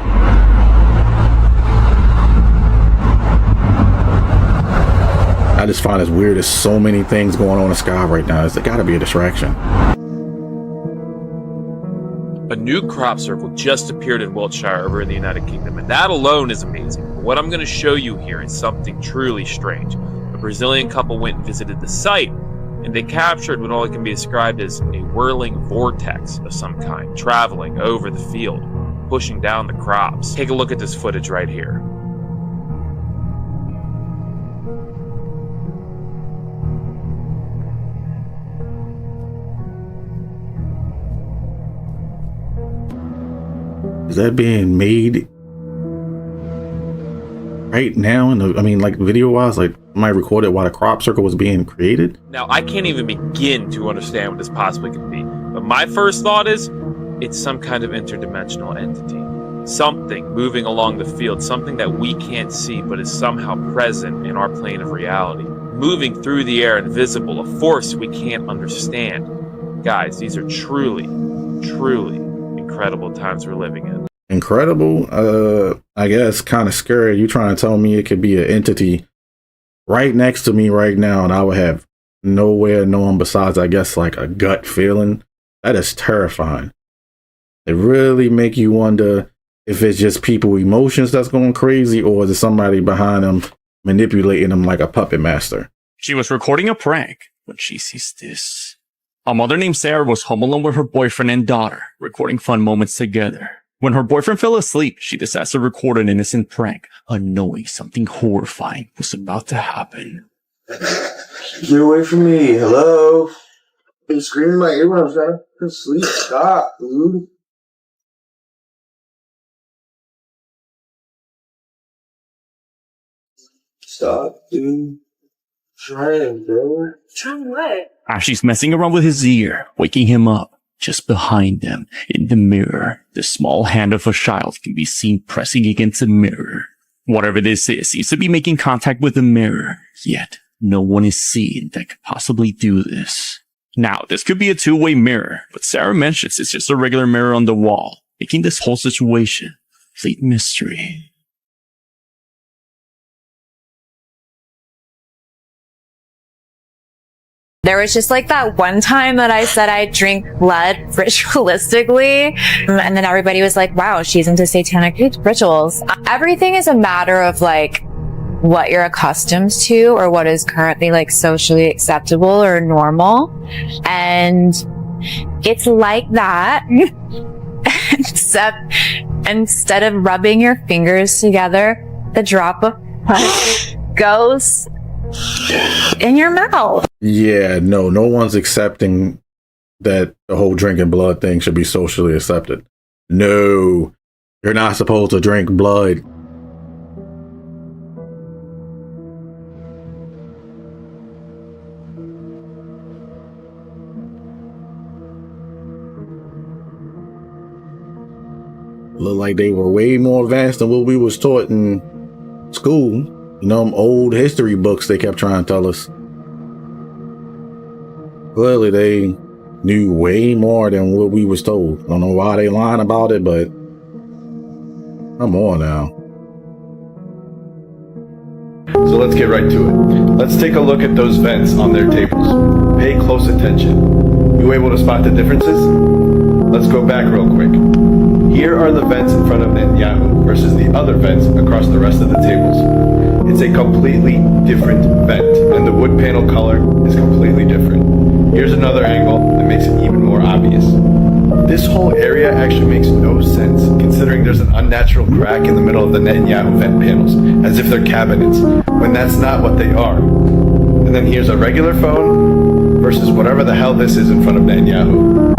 I just find it weird. There's so many things going on in the sky right now. It's got to be a distraction. A new crop circle just appeared in Wiltshire over in the United Kingdom, and that alone is amazing. What I'm going to show you here is something truly strange. A Brazilian couple went and visited the site, and they captured what only can be described as a whirling vortex of some kind, traveling over the field, pushing down the crops. Take a look at this footage right here. Is that being made right now? Like video wise, like somebody recorded while the crop circle was being created? Now, I can't even begin to understand what this possibly could be. But my first thought is it's some kind of interdimensional entity. Something moving along the field, something that we can't see but is somehow present in our plane of reality. Moving through the air, invisible, a force we can't understand. Guys, these are truly, truly incredible times we're living in. Incredible? I guess kind of scary. You trying to tell me it could be an entity right next to me right now and I would have nowhere known besides, I guess, like a gut feeling? That is terrifying. It really make you wonder if it's just people emotions that's going crazy, or is it somebody behind them manipulating them like a puppet master? She was recording a prank when she sees this. A mother named Sarah was home alone with her boyfriend and daughter, recording fun moments together. When her boyfriend fell asleep, she decides to record an innocent prank, unknowing something horrifying was about to happen. Get away from me. Hello? I've been screaming my earworms, man. I couldn't sleep. Stop, dude. Stop, dude. Trying, bro. Trying what? As she's messing around with his ear, waking him up, just behind them, in the mirror, the small hand of a child can be seen pressing against the mirror. Whatever this is seems to be making contact with the mirror, yet no one is seen that could possibly do this. Now, this could be a two-way mirror, but Sarah mentions it's just a regular mirror on the wall, making this whole situation a complete mystery. There was just like that one time that I said I drink blood ritualistically, and then everybody was like, wow, she's into satanic rituals. Everything is a matter of like what you're accustomed to or what is currently like socially acceptable or normal. And it's like that. Except instead of rubbing your fingers together, the drop of blood goes in your mouth. Yeah, no one's accepting that the whole drinking blood thing should be socially accepted. No, you're not supposed to drink blood. Look like they were way more advanced than what we was taught in school. You know, them old history books they kept trying to tell us. Clearly, they knew way more than what we was told. I don't know why they lying about it, but come on now. So let's get right to it. Let's take a look at those vents on their tables. Pay close attention. You able to spot the differences? Let's go back real quick. Here are the vents in front of Netanyahu versus the other vents across the rest of the tables. It's a completely different vent, and the wood panel color is completely different. Here's another angle that makes it even more obvious. This whole area actually makes no sense, considering there's an unnatural crack in the middle of the Netanyahu vent panels, as if they're cabinets, when that's not what they are. And then here's a regular phone versus whatever the hell this is in front of Netanyahu.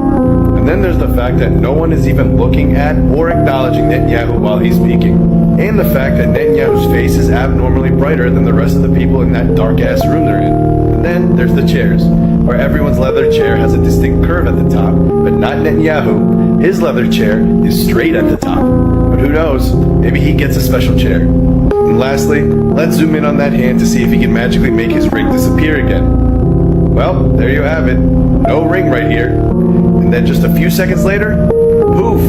And then there's the fact that no one is even looking at or acknowledging Netanyahu while he's speaking. And the fact that Netanyahu's face is abnormally brighter than the rest of the people in that dark-ass room they're in. And then there's the chairs, where everyone's leather chair has a distinct curve at the top, but not Netanyahu. His leather chair is straight at the top. But who knows, maybe he gets a special chair. And lastly, let's zoom in on that hand to see if he can magically make his ring disappear again. Well, there you have it. No ring right here. And then just a few seconds later, poof,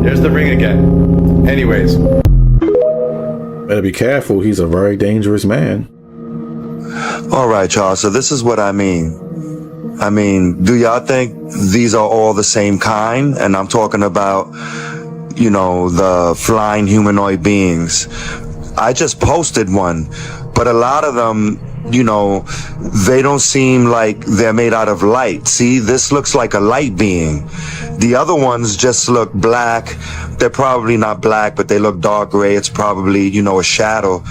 there's the ring again. Anyways. Better be careful, he's a very dangerous man. All right, y'all, so this is what I mean. Do y'all think these are all the same kind? And I'm talking about, you know, the flying humanoid beings. I just posted one, but a lot of them, you know, they don't seem like they're made out of light. See, this looks like a light being. The other ones just look black. They're probably not black, but they look dark gray. It's probably, you know, a shadow.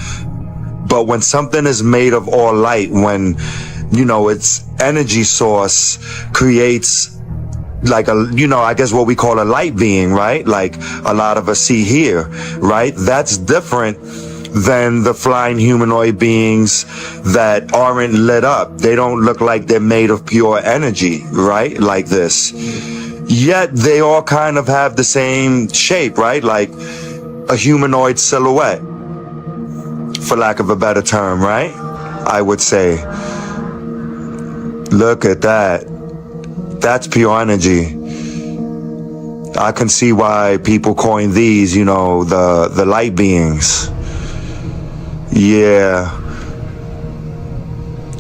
But when something is made of all light, when, you know, its energy source creates I guess what we call a light being, right? Like a lot of us see here, right? That's different than the flying humanoid beings that aren't lit up. They don't look like they're made of pure energy, right? Like this. Yet they all kind of have the same shape, right? Like a humanoid silhouette, for lack of a better term, right? I would say. Look at that. That's pure energy. I can see why people coin these, the light beings. Yeah.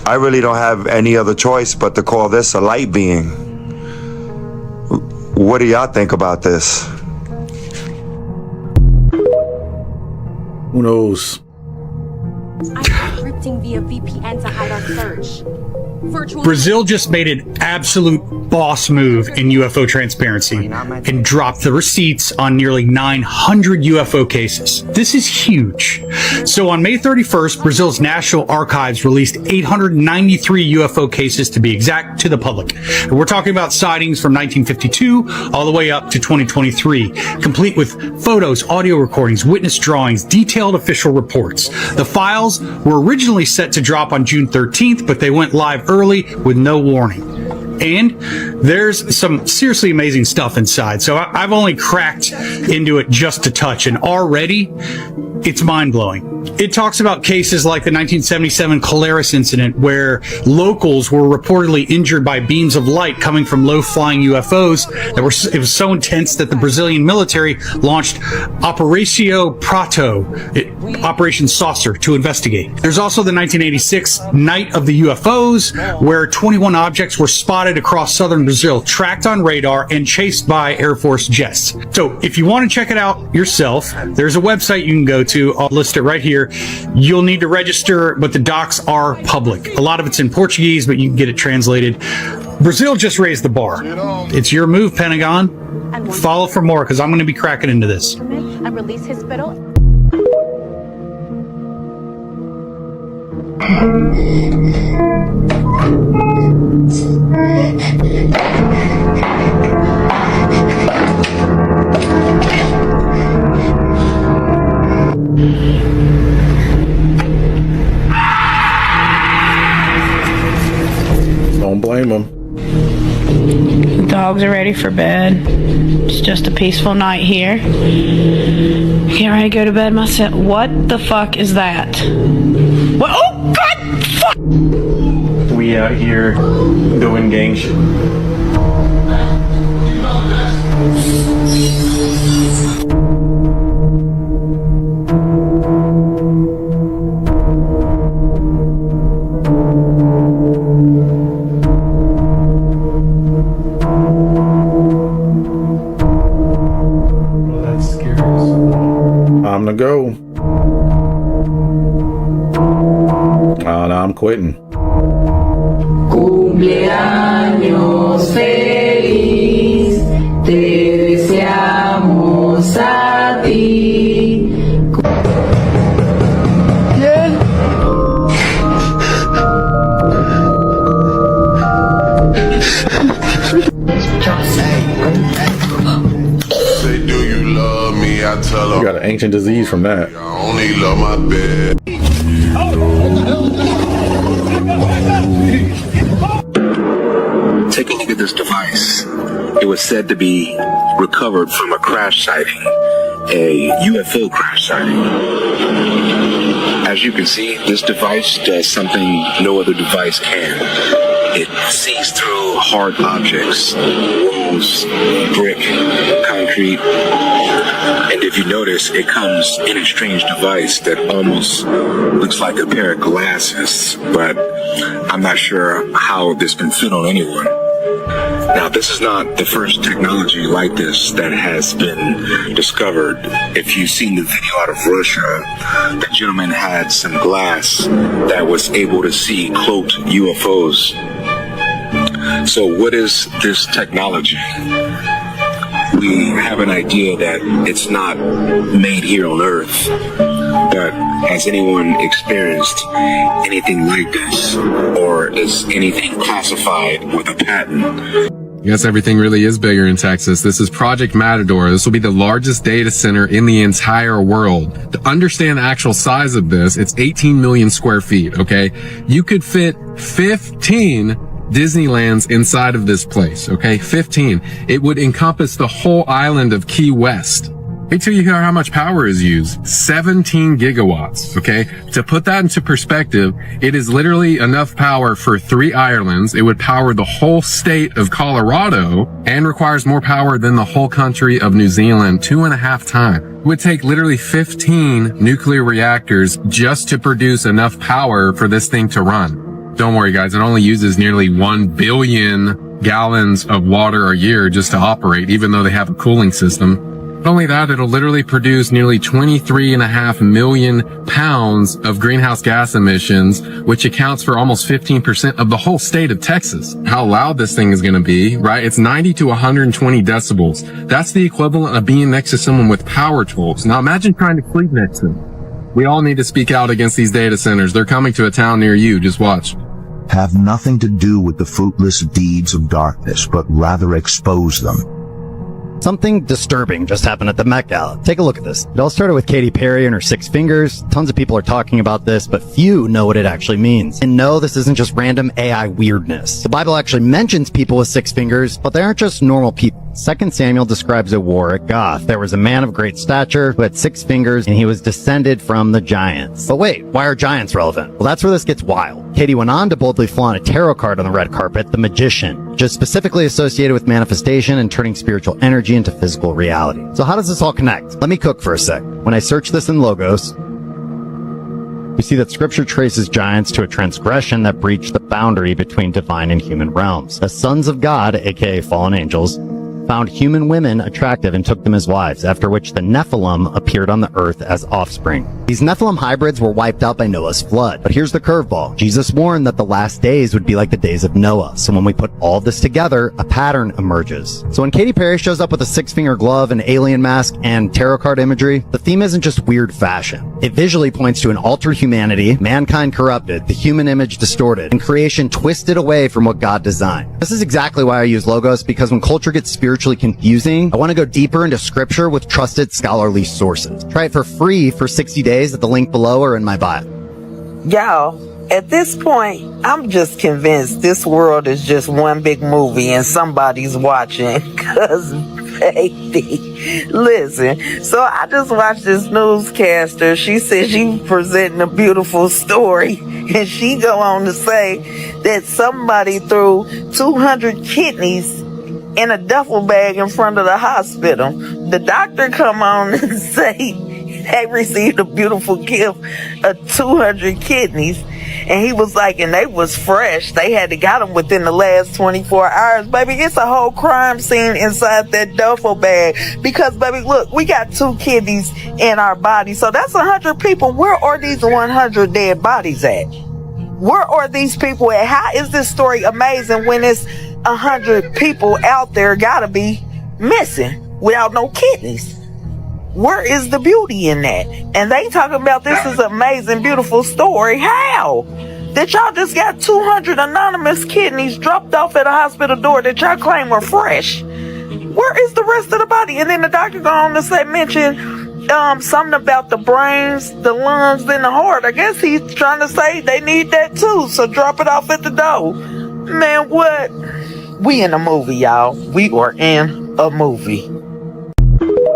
I really don't have any other choice but to call this a light being. What do y'all think about this? Who knows? I'm encrypting via VPN to hide our search. Brazil just made an absolute boss move in UFO transparency and dropped the receipts on nearly 900 UFO cases. This is huge. So on May 31st, Brazil's National Archives released 893 UFO cases, to be exact, to the public. And we're talking about sightings from 1952 all the way up to 2023, complete with photos, audio recordings, witness drawings, detailed official reports. The files were originally set to drop on June 13th, but they went live early with no warning. And there's some seriously amazing stuff inside. So I've only cracked into it just a touch, and already it's mind-blowing. It talks about cases like the 1977 Colaris incident, where locals were reportedly injured by beams of light coming from low-flying UFOs. It was so intense that the Brazilian military launched Operação Prato, Operation Saucer, to investigate. There's also the 1986 Night of the UFOs, where 21 objects were spotted across southern Brazil, tracked on radar and chased by Air Force jets. So if you want to check it out yourself, there's a website you can go to. I'll list it right here. You'll need to register, but the docs are public. A lot of it's in Portuguese, but you can get it translated. Brazil just raised the bar. It's your move, Pentagon. Follow for more, because I'm going to be cracking into this. And release his spittle. Don't blame them. The dogs are ready for bed. It's just a peaceful night here. Get ready to go to bed myself. What the fuck is that? What? Oh, God! Fuck! We out here doing gang shit. Time to go. Oh, no, I'm quitting. Cumpleaños feliz, te deseamos a ti. Say, do you love me? I tell her. You got an ancient disease from that. I only love my bed. Taking a look at this device, it was said to be recovered from a crash sighting, a UFO crash sighting. As you can see, this device does something no other device can. It sees through hard objects, walls, brick, concrete, and if you notice, it comes in a strange device that almost looks like a pair of glasses, but I'm not sure how this can fit on anyone. Now, this is not the first technology like this that has been discovered. If you've seen the video out of Russia, the gentleman had some glass that was able to see cloaked UFOs. So what is this technology? We have an idea that it's not made here on Earth, but has anyone experienced anything like this? Or is anything classified with a patent? I guess everything really is bigger in Texas. This is Project Matador. This will be the largest data center in the entire world. To understand the actual size of this, it's 18 million square feet, okay? You could fit 15 Disneylands inside of this place, okay? 15. It would encompass the whole island of Key West. Wait till you hear how much power is used. 17 gigawatts, okay? To put that into perspective, it is literally enough power for 3 Irelands. It would power the whole state of Colorado and requires more power than the whole country of New Zealand 2.5 times. It would take literally 15 nuclear reactors just to produce enough power for this thing to run. Don't worry, guys. It only uses nearly 1 billion gallons of water a year just to operate, even though they have a cooling system. Not only that, it'll literally produce nearly 23.5 million pounds of greenhouse gas emissions, which accounts for almost 15% of the whole state of Texas. How loud this thing is going to be, right? It's 90 to 120 decibels. That's the equivalent of being next to someone with power tools. Now imagine trying to sleep next to them. We all need to speak out against these data centers. They're coming to a town near you. Just watch. Have nothing to do with the fruitless deeds of darkness, but rather expose them. Something disturbing just happened at the Met Gala. Take a look at this. It all started with Katy Perry and her 6 fingers. Tons of people are talking about this, but few know what it actually means. And no, this isn't just random AI weirdness. The Bible actually mentions people with 6 fingers, but they aren't just normal people. 2 Samuel describes a war at Gath. There was a man of great stature who had 6 fingers, and he was descended from the giants. But wait, why are giants relevant? Well, that's where this gets wild. Katie went on to boldly flaunt a tarot card on the red carpet, the Magician, which is specifically associated with manifestation and turning spiritual energy into physical reality. So how does this all connect? Let me cook for a sec. When I search this in Logos, we see that scripture traces giants to a transgression that breached the boundary between divine and human realms. The sons of God, aka fallen angels, found human women attractive and took them as wives, after which the Nephilim appeared on the earth as offspring. These Nephilim hybrids were wiped out by Noah's flood. But here's the curveball. Jesus warned that the last days would be like the days of Noah. So when we put all this together, a pattern emerges. So when Katy Perry shows up with a 6-finger glove, an alien mask, and tarot card imagery, the theme isn't just weird fashion. It visually points to an altered humanity, mankind corrupted, the human image distorted, and creation twisted away from what God designed. This is exactly why I use Logos, because when culture gets spiritually confusing, I want to go deeper into scripture with trusted scholarly sources. Try it for free for 60 days at the link below or in my bio. Y'all, at this point, I'm just convinced this world is just one big movie and somebody's watching. Cause baby, listen, so I just watched this newscaster. She said she presenting a beautiful story, and she go on to say that somebody threw 200 kidneys in a duffel bag in front of the hospital. The doctor come on and say they received a beautiful gift of 200 kidneys. And he was like, and they was fresh. They had to got them within the last 24 hours. Baby, it's a whole crime scene inside that duffel bag. Because, baby, look, we got 2 kidneys in our body. So that's 100 people. Where are these 100 dead bodies at? Where are these people at? How is this story amazing when it's 100 people out there gotta be missing without no kidneys? Where is the beauty in that? And they talking about this is an amazing, beautiful story. How? That y'all just got 200 anonymous kidneys dropped off at a hospital door that y'all claim were fresh. Where is the rest of the body? And then the doctor go on to say, mention something about the brains, the lungs, and the heart. I guess he's trying to say they need that too, so drop it off at the door. Man, what? We in a movie, y'all. We are in a movie.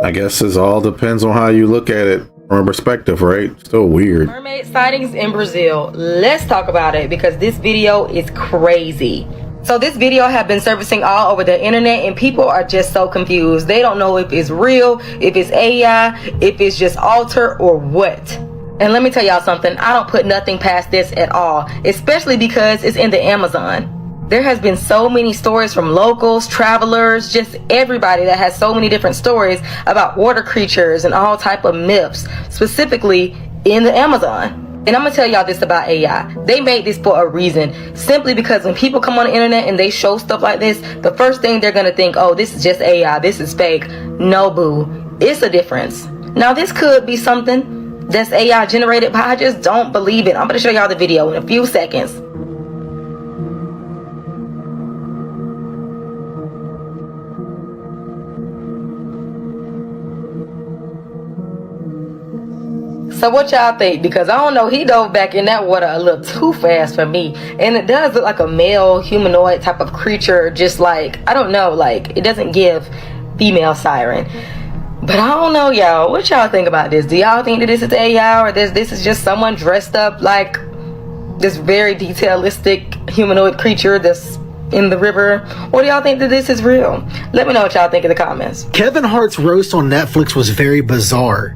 I guess it all depends on how you look at it from a perspective, right? Still weird. Mermaid sightings in Brazil. Let's talk about it because this video is crazy. So this video have been surfacing all over the internet and people are just so confused. They don't know if it's real, if it's AI, if it's just altered or what. And let me tell y'all something, I don't put nothing past this at all, especially because it's in the Amazon. There has been so many stories from locals, travelers, just everybody that has so many different stories about water creatures and all type of myths, specifically in the Amazon. And I'm gonna tell y'all this about AI. They made this for a reason, simply because when people come on the internet and they show stuff like this, the first thing they're gonna think, oh, this is just AI, this is fake. No, boo, it's a difference. Now this could be something that's AI generated, but I just don't believe it. I'm gonna show y'all the video in a few seconds. So what y'all think? Because I don't know, he dove back in that water a little too fast for me. And it does look like a male humanoid type of creature, just like, I don't know, like, it doesn't give female siren. But I don't know, y'all. What y'all think about this? Do y'all think that this is AI, or this is just someone dressed up like this very detailistic humanoid creature that's in the river? Or do y'all think that this is real? Let me know what y'all think in the comments. Kevin Hart's roast on Netflix was very bizarre.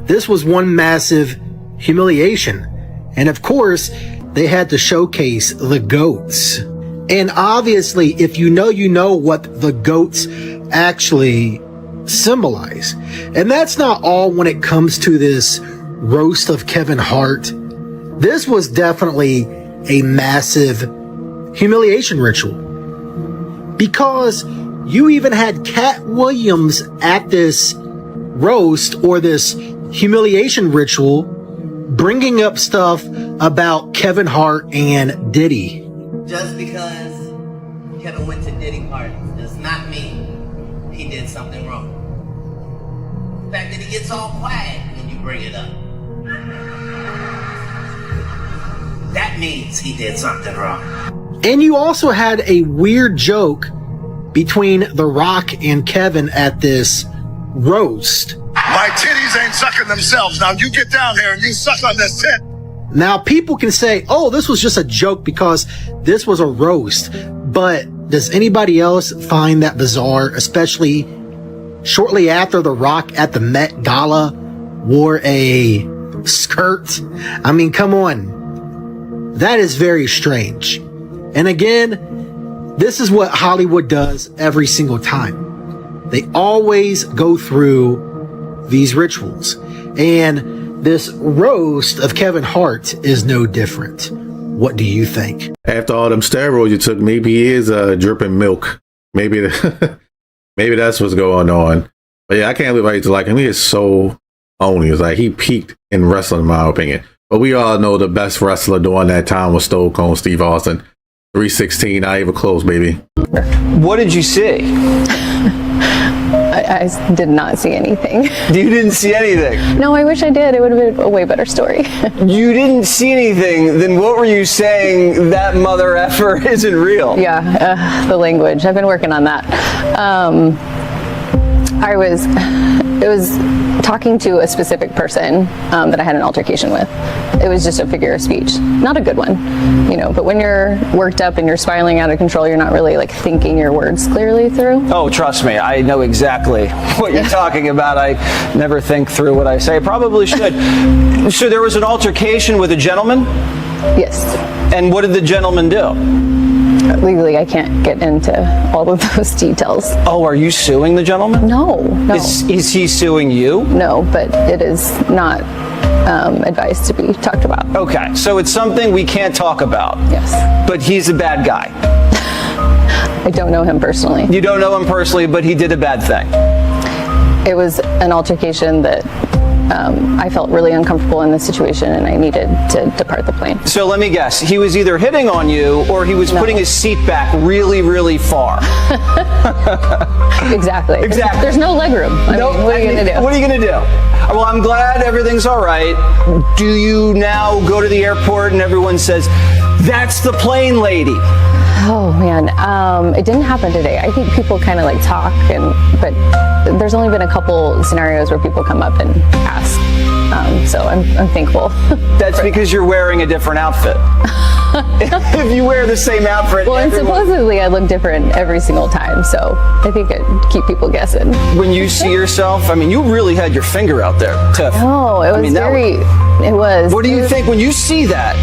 This was one massive humiliation. And of course, they had to showcase the goats. And obviously, if you know what the goats actually symbolize. And that's not all when it comes to this roast of Kevin Hart. This was definitely a massive humiliation ritual. Because you even had Cat Williams at this roast or this humiliation ritual bringing up stuff about Kevin Hart and Diddy. Just because Kevin went to Diddy parties does not mean he did something wrong. The fact that he gets all quiet when you bring it up, that means he did something wrong. And you also had a weird joke between The Rock and Kevin at this roast. My titties ain't sucking themselves. Now you get down here and you suck on this tit. Now people can say, oh, this was just a joke because this was a roast. But does anybody else find that bizarre, especially shortly after The Rock at the Met Gala wore a skirt? I mean, come on. That is very strange. And again, this is what Hollywood does every single time. They always go through these rituals. And this roast of Kevin Hart is no different. What do you think? After all them steroids you took, maybe he is dripping milk. Maybe maybe that's what's going on. But yeah, I can't believe I used to like him. He is so only. It's like he peaked in wrestling, in my opinion. But we all know the best wrestler during that time was Stone Cold Steve Austin. 316, not even close, baby. What did you see? I did not see anything. You didn't see anything? No, I wish I did. It would have been a way better story. You didn't see anything? Then what were you saying that mother effer isn't real? Yeah, the language. I've been working on that. It was talking to a specific person that I had an altercation with. It was just a figure of speech. Not a good one, you know, but when you're worked up and you're spiraling out of control, you're not really like thinking your words clearly through. Oh, trust me, I know exactly what you're talking about. I never think through what I say. Probably should. So there was an altercation with a gentleman? Yes. And what did the gentleman do? Legally, I can't get into all of those details. Oh, are you suing the gentleman? No. Is he suing you? No, but it is not advised to be talked about. Okay, so it's something we can't talk about. Yes. But he's a bad guy. I don't know him personally. You don't know him personally, but he did a bad thing. It was an altercation that I felt really uncomfortable in this situation and I needed to depart the plane. So let me guess, he was either hitting on you or he was putting his seat back really, really far. Exactly. There's no leg room. I mean, what are you going to do? What are you going to do? Well, I'm glad everything's all right. Do you now go to the airport and everyone says, that's the plane lady? Oh man, it didn't happen today. I think people kind of like talk, but there's only been a couple scenarios where people come up and ask. So I'm thankful. That's because you're wearing a different outfit. If you wear the same outfit, well, and supposedly I look different every single time, so I think I'd keep people guessing. When you see yourself, I mean, you really had your finger out there, Tiff. No, it was it was. What do you think when you see that?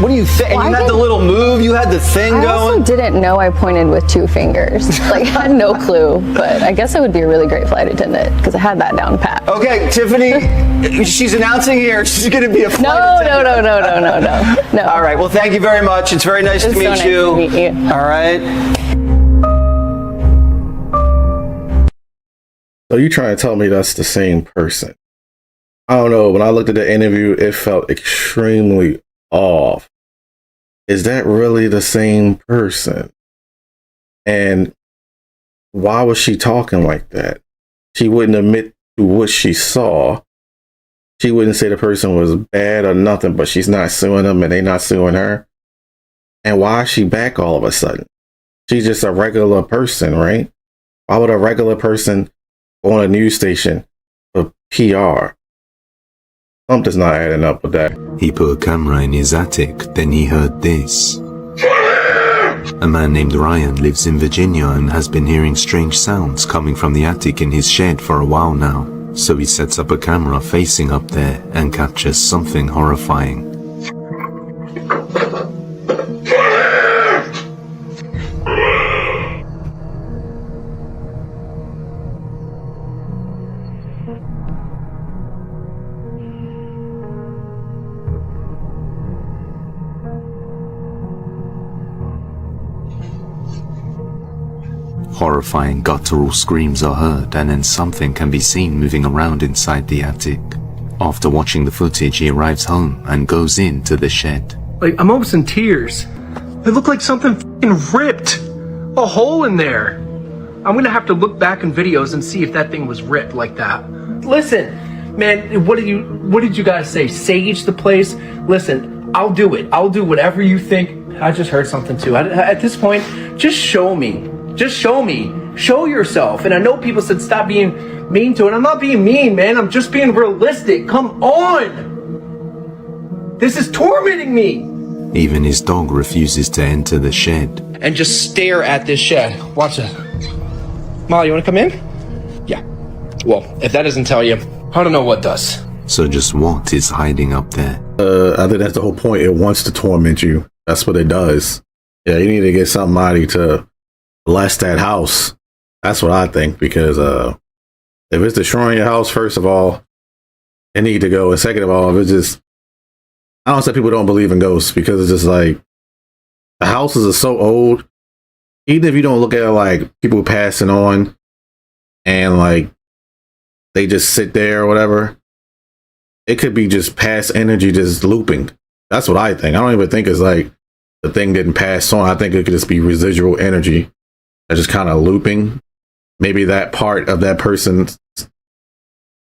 What do you think? Well, and you had the little move, you had the thing going. I also didn't know I pointed with 2 fingers. Like, I had no clue, but I guess I would be a really great flight attendant because I had that down pat. Okay, Tiffany, she's announcing here she's going to be a flight attendant. No. All right, well, thank you very much. It's very nice to meet you. Nice to meet you. All right. So you trying to tell me that's the same person? I don't know. When I looked at the interview, it felt extremely off. Is that really the same person? And why was she talking like that? She wouldn't admit to what she saw. She wouldn't say the person was bad or nothing, but she's not suing them and they not suing her. And why is she back all of a sudden? She's just a regular person, right? Why would a regular person go on a news station for PR? Something's not adding up with that. He put a camera in his attic, then he heard this. A man named Ryan lives in Virginia and has been hearing strange sounds coming from the attic in his shed for a while now. So he sets up a camera facing up there and captures something horrifying. Horrifying guttural screams are heard, and then something can be seen moving around inside the attic. After watching the footage, he arrives home and goes into the shed. Like, I'm almost in tears. It looked like something f***ing ripped a hole in there. I'm gonna have to look back in videos and see if that thing was ripped like that. Listen, man, what did you guys say? Sage the place? Listen, I'll do it. I'll do whatever you think. I just heard something too. At this point, just show me. Just show me. Show yourself. And I know people said stop being mean to it. I'm not being mean, man. I'm just being realistic. Come on. This is tormenting me. Even his dog refuses to enter the shed. And just stare at this shed. Watch it. Molly, you want to come in? Yeah. Well, if that doesn't tell you, I don't know what does. So just what is hiding up there? I think that's the whole point. It wants to torment you. That's what it does. Yeah, you need to get somebody to bless that house. That's what I think, because if it's destroying your house, first of all, it need to go. And second of all, if it's just, I don't say people don't believe in ghosts, because it's just like, the houses are so old. Even if you don't look at it like people passing on and like they just sit there or whatever, it could be just past energy just looping. That's what I think. I don't even think it's like the thing didn't pass on. I think it could just be residual energy that's just kind of looping. Maybe that part of that person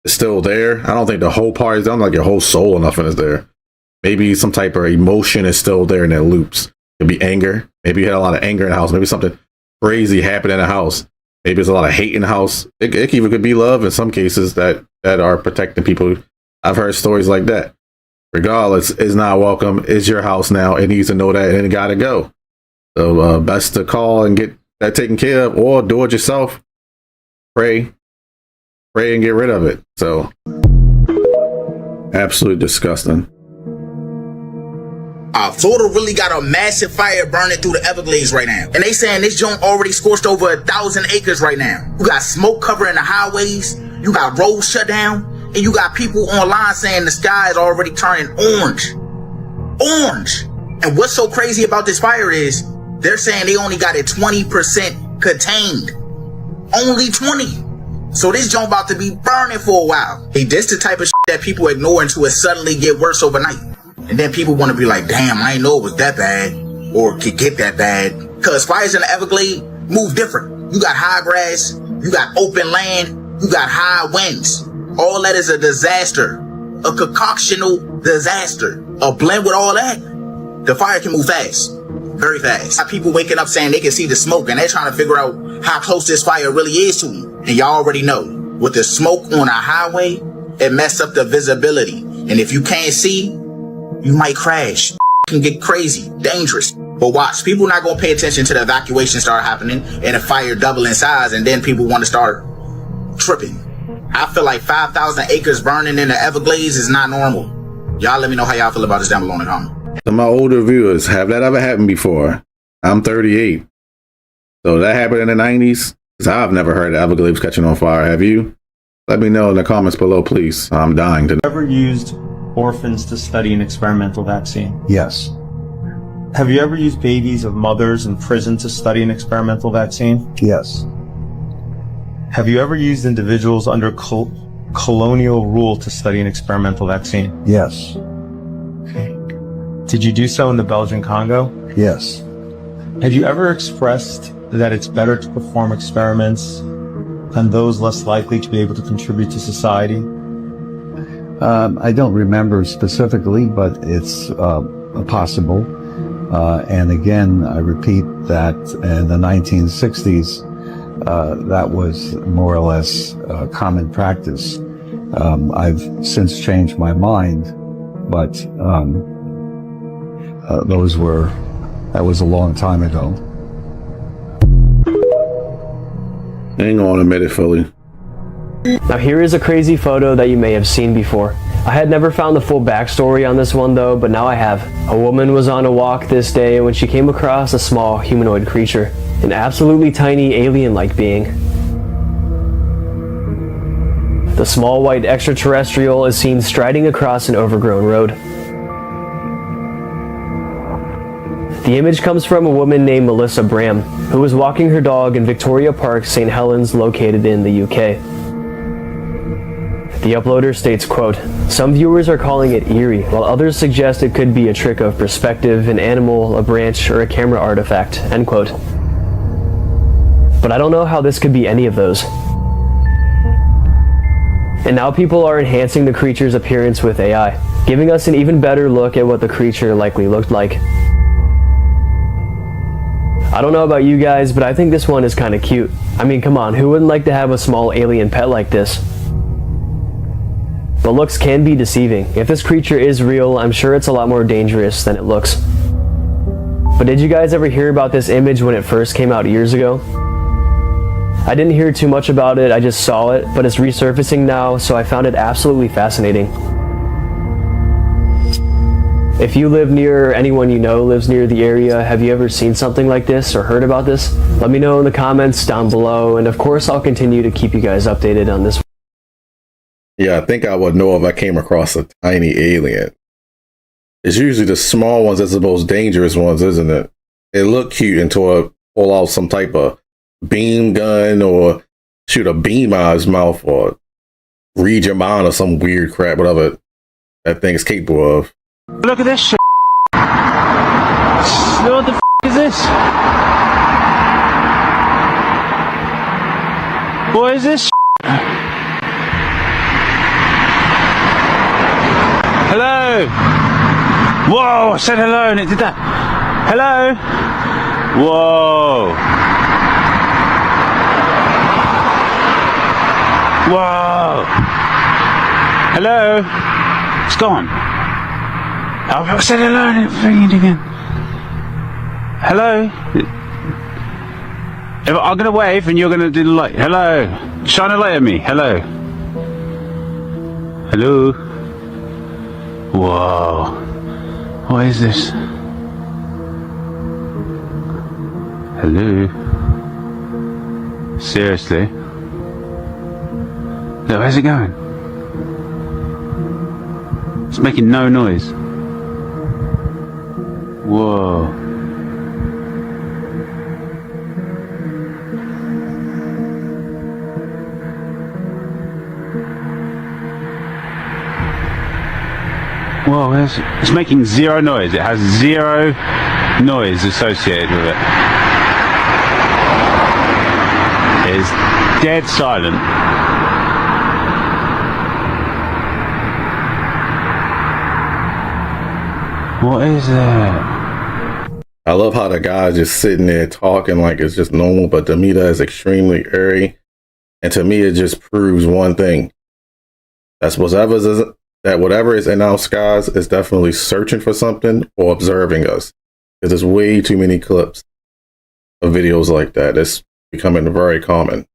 is still there. I don't think the whole part is done, like your whole soul or nothing is there. Maybe some type of emotion is still there and it loops. It could be anger. Maybe you had a lot of anger in the house. Maybe something crazy happened in the house. Maybe there's a lot of hate in the house. It even could be love in some cases that are protecting people. I've heard stories like that. Regardless, it's not welcome. It's your house now. It needs to know that and it got to go. So best to call and get that taken care of, or do it yourself. Pray and get rid of it. So absolutely disgusting. Florida really got a massive fire burning through the Everglades right now. And they saying this joint already scorched over 1,000 acres right now. You got smoke covering the highways. You got roads shut down. And you got people online saying the sky is already turning orange. Orange. And what's so crazy about this fire is they're saying they only got it 20% contained. Only 20. So this joint about to be burning for a while. Hey, this the type of shit that people ignore until it suddenly get worse overnight. And then people want to be like, damn, I didn't know it was that bad, or could get that bad. Because fires in the Everglades move different. You got high grass, you got open land, you got high winds. All that is a disaster, a concoctional disaster. A blend with all that, the fire can move fast, very fast. Got people waking up saying they can see the smoke, and they're trying to figure out how close this fire really is to them. And y'all already know, with the smoke on a highway, it messes up the visibility. And if you can't see, you might crash. Can get crazy, dangerous. But watch, people not gonna pay attention to the evacuation start happening and the fire double in size, and then people want to start tripping. I feel like 5,000 acres burning in the Everglades is not normal. Y'all let me know how y'all feel about this down below in the comments. To my older viewers, have that ever happened before? I'm 38. So that happened in the 90s? I've never heard of Everglades catching on fire. Have you? Let me know in the comments below, please. I'm dying to know. Ever used orphans to study an experimental vaccine? Yes. Have you ever used babies of mothers in prison to study an experimental vaccine? Yes. Have you ever used individuals under colonial rule to study an experimental vaccine? Yes. Did you do so in the Belgian Congo? Yes. Have you ever expressed that it's better to perform experiments on those less likely to be able to contribute to society? I don't remember specifically, but it's possible. And again, I repeat that in the 1960s, that was more or less common practice. I've since changed my mind, but that was a long time ago. Hang on a minute, Philly. Now here is a crazy photo that you may have seen before. I had never found the full backstory on this one though, but now I have. A woman was on a walk this day when she came across a small humanoid creature, an absolutely tiny alien-like being. The small white extraterrestrial is seen striding across an overgrown road. The image comes from a woman named Melissa Bram, who was walking her dog in Victoria Park, St. Helens, located in the UK. The uploader states, quote, "Some viewers are calling it eerie, while others suggest it could be a trick of perspective, an animal, a branch, or a camera artifact," end quote. But I don't know how this could be any of those. And now people are enhancing the creature's appearance with AI, giving us an even better look at what the creature likely looked like. I don't know about you guys, but I think this one is kind of cute. I mean, come on, who wouldn't like to have a small alien pet like this? But looks can be deceiving. If this creature is real, I'm sure it's a lot more dangerous than it looks. But did you guys ever hear about this image when it first came out years ago? I didn't hear too much about it, I just saw it, but it's resurfacing now, so I found it absolutely fascinating. If you live near, or anyone you know lives near the area, have you ever seen something like this or heard about this? Let me know in the comments down below, and of course I'll continue to keep you guys updated on this. Yeah, I think I would know if I came across a tiny alien. It's usually the small ones that's the most dangerous ones, isn't it? They look cute until I pull out some type of beam gun or shoot a beam out of his mouth or read your mind or some weird crap, whatever that thing's capable of. Look at this shit. What the f is this? What is this shit? Hello? Whoa, I said hello and it did that. Hello? Whoa. Whoa. Hello? It's gone. I said hello and it ringed again. Hello? I'm going to wave and you're going to do the light. Hello? Shine a light at me. Hello? Hello? Whoa. What is this? Hello? Seriously? No, where's it going? It's making no noise. Whoa. Whoa, it's making zero noise. It has zero noise associated with it. It is dead silent. What is that? I love how the guy's just sitting there talking like it's just normal, but to me that is extremely eerie. And to me it just proves one thing. That whatever is in our skies is definitely searching for something or observing us. Because there's way too many clips of videos like that. It's becoming very common.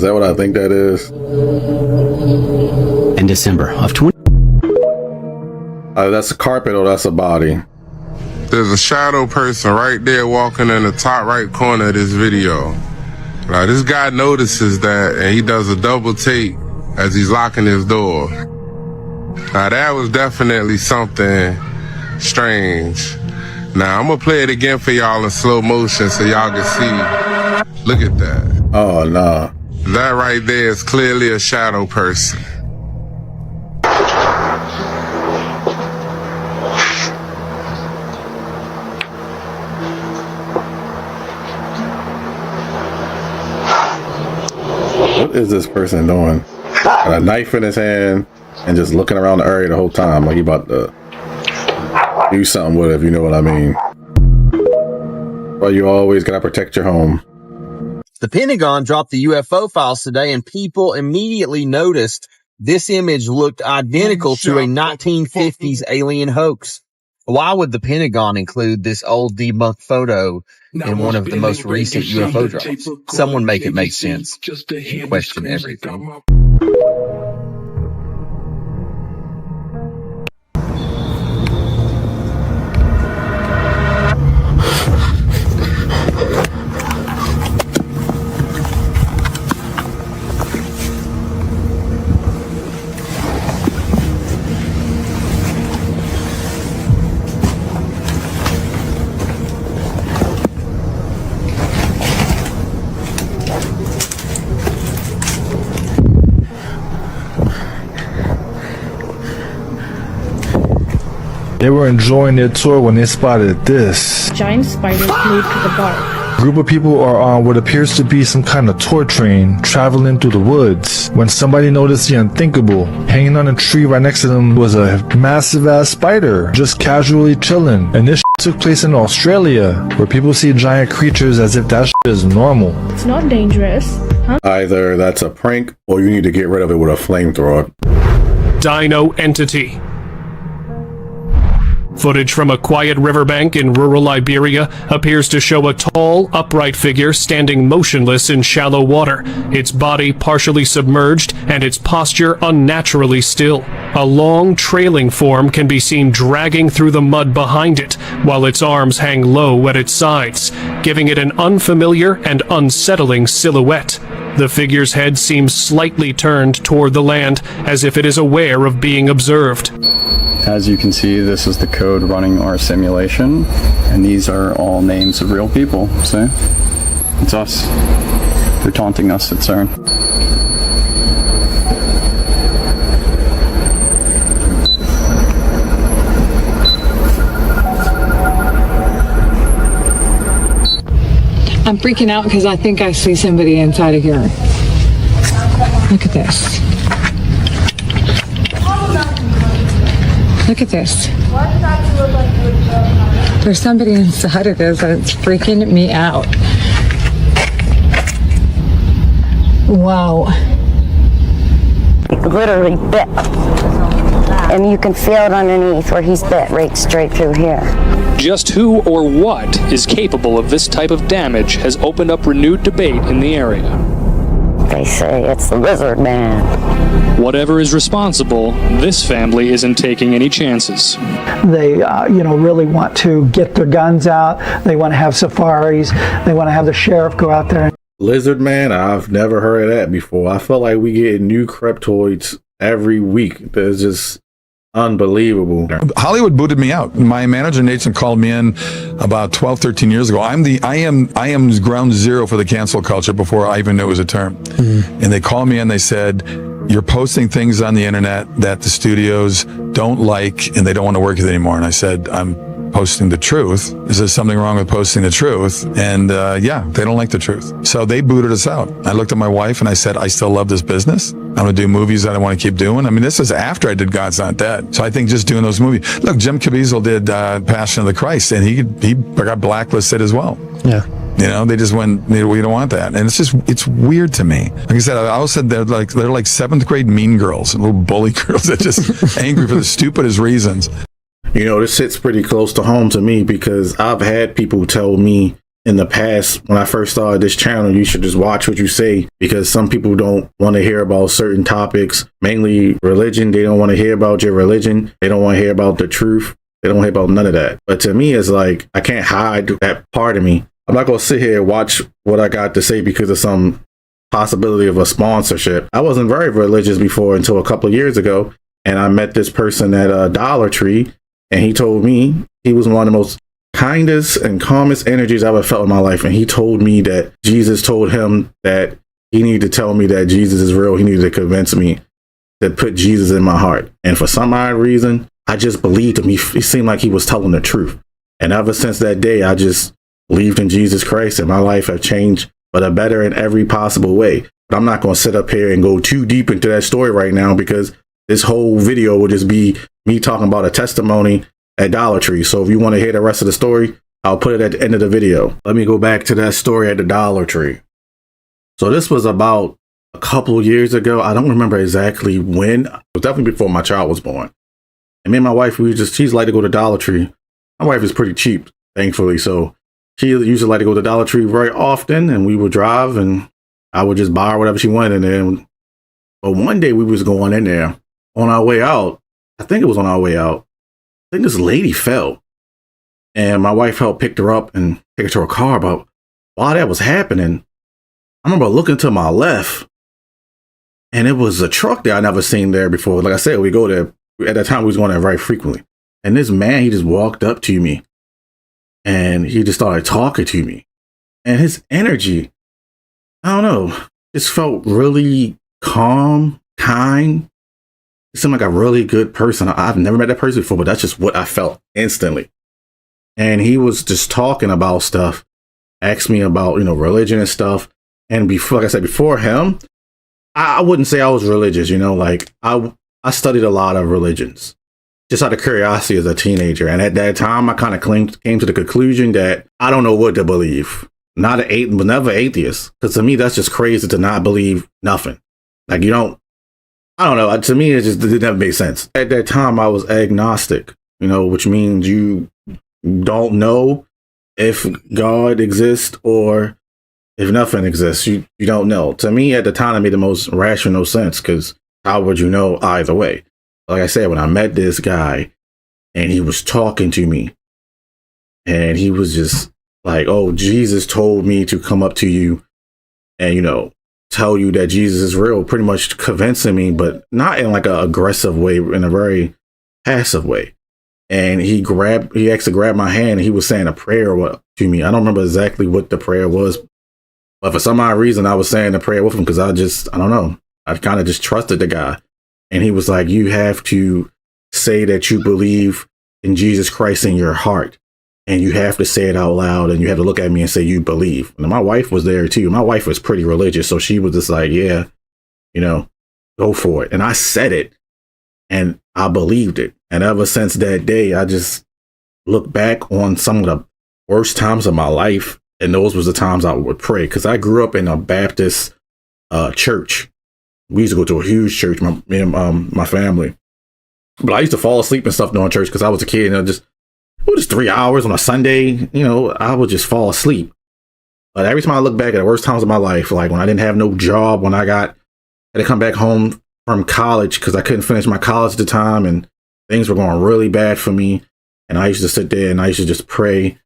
Is that what I think that is? In December of 20... That's a carpet or that's a body? There's a shadow person right there walking in the top right corner of this video. Now, this guy notices that and he does a double take as he's locking his door. Now, that was definitely something strange. Now, I'm gonna play it again for y'all in slow motion so y'all can see. Look at that. Oh, no. That right there is clearly a shadow person. What is this person doing? Got a knife in his hand and just looking around the area the whole time like he about to do something with it, if you know what I mean. Well, you always gotta protect your home. The Pentagon dropped the UFO files today, and people immediately noticed this image looked identical to a 1950s alien hoax. Why would the Pentagon include this old debunked photo in one of the most recent UFO drops? Someone make it make sense. Question everything. They were enjoying their tour when they spotted this. Giant spiders glued to the bark. A group of people are on what appears to be some kind of tour train traveling through the woods when somebody noticed the unthinkable. Hanging on a tree right next to them was a massive ass spider just casually chilling. And this took place in Australia where people see giant creatures as if that is normal. It's not dangerous, huh? Either that's a prank or you need to get rid of it with a flamethrower. Dino entity. Footage from a quiet riverbank in rural Liberia appears to show a tall, upright figure standing motionless in shallow water, its body partially submerged and its posture unnaturally still. A long, trailing form can be seen dragging through the mud behind it, while its arms hang low at its sides, giving it an unfamiliar and unsettling silhouette. The figure's head seems slightly turned toward the land, as if it is aware of being observed. As you can see, this is the code running our simulation, and these are all names of real people. See? It's us. They're taunting us at CERN. I'm freaking out because I think I see somebody inside of here. Look at this. Look at this. There's somebody inside of this and it's freaking me out. Wow. Literally bit. And you can feel it underneath where he's bit right straight through here. Just who or what is capable of this type of damage has opened up renewed debate in the area. They say it's the lizard man. Whatever is responsible, this family isn't taking any chances. They, really want to get their guns out. They want to have safaris. They want to have the sheriff go out there. Lizard man, I've never heard of that before. I feel like we get new cryptoids every week. That's just unbelievable. Hollywood booted me out. My manager Nathan called me in about 12, 13 years ago. I am ground zero for the cancel culture before I even knew it was a term. And they called me and they said, you're posting things on the internet that the studios don't like and they don't want to work with anymore. And I said, I'm posting the truth. Is there something wrong with posting the truth? And yeah, they don't like the truth. So they booted us out. I looked at my wife and I said, I still love this business. I'm going to do movies that I want to keep doing. I mean, this is after I did God's Not Dead. So I think just doing those movies. Look, Jim Caviezel did Passion of the Christ and he got blacklisted as well. Yeah. You know, they just went, we don't want that. And it's weird to me. Like I said, I always said they're like seventh grade mean girls, little bully girls that just angry for the stupidest reasons. You know, this sits pretty close to home to me because I've had people tell me in the past, when I first started this channel, you should just watch what you say, because some people don't want to hear about certain topics, mainly religion. They don't want to hear about your religion. They don't want to hear about the truth. They don't hear about none of that. But to me, it's like, I can't hide that part of me. I'm not going to sit here and watch what I got to say because of some possibility of a sponsorship. I wasn't very religious before until a couple of years ago. And I met this person at Dollar Tree, and he told me he was one of the most kindest and calmest energies I've ever felt in my life. And he told me that Jesus told him that he needed to tell me that Jesus is real. He needed to convince me to put Jesus in my heart. And for some odd reason, I just believed him. He seemed like he was telling the truth. And ever since that day, I just believed in Jesus Christ, and my life have changed for the better in every possible way. But I'm not going to sit up here and go too deep into that story right now, because this whole video will just be me talking about a testimony at Dollar Tree. So if you want to hear the rest of the story, I'll put it at the end of the video. Let me go back to that story at the Dollar Tree. So this was about a couple of years ago. I don't remember exactly when. It was definitely before my child was born. And me and my wife, she's like to go to Dollar Tree. My wife is pretty cheap, thankfully. So she usually like to go to Dollar Tree very often, and we would drive and I would just buy her whatever she wanted. And but one day we was going in there on our way out. I think it was on our way out. I think this lady fell, and my wife helped pick her up and take her to her car. But while that was happening, I remember looking to my left, and it was a truck that I never seen there before. Like I said, we go there. At that time, we was going there very frequently. And this man, he just walked up to me, and he just started talking to me. And his energy, I don't know, just felt really calm, kind. He seemed like a really good person. I've never met that person before, but that's just what I felt instantly. And he was just talking about stuff, asked me about, religion and stuff. And before, like I said, before him, I wouldn't say I was religious, like I studied a lot of religions just out of curiosity as a teenager. And at that time, I kind of came to the conclusion that I don't know what to believe. Never atheist. Because to me, that's just crazy to not believe nothing. Like, I don't know. To me, it never made sense. At that time, I was agnostic, which means you don't know if God exists or if nothing exists. You don't know. To me, at the time, it made the most rational sense, because how would you know either way? Like I said, when I met this guy and he was talking to me and he was just like, oh, Jesus told me to come up to you and, tell you that Jesus is real, pretty much convincing me, but not in like an aggressive way, in a very passive way. And he actually grabbed my hand, and he was saying a prayer to me. I don't remember exactly what the prayer was, but for some odd reason, I was saying the prayer with him, because I don't know. I kind of just trusted the guy. And he was like, you have to say that you believe in Jesus Christ in your heart. And you have to say it out loud, and you have to look at me and say you believe. And my wife was there too. My wife was pretty religious, so she was just like, yeah, go for it. And I said it, and I believed it. And ever since that day, I just look back on some of the worst times of my life, and those was the times I would pray, because I grew up in a Baptist church. We used to go to a huge church, me and my family. But I used to fall asleep and stuff during church because I was a kid, and it was just 3 hours on a Sunday. I would just fall asleep. But every time I look back at the worst times of my life, like when I didn't have no job, when I had to come back home from college because I couldn't finish my college at the time, and things were going really bad for me. And I used to sit there and I used to just pray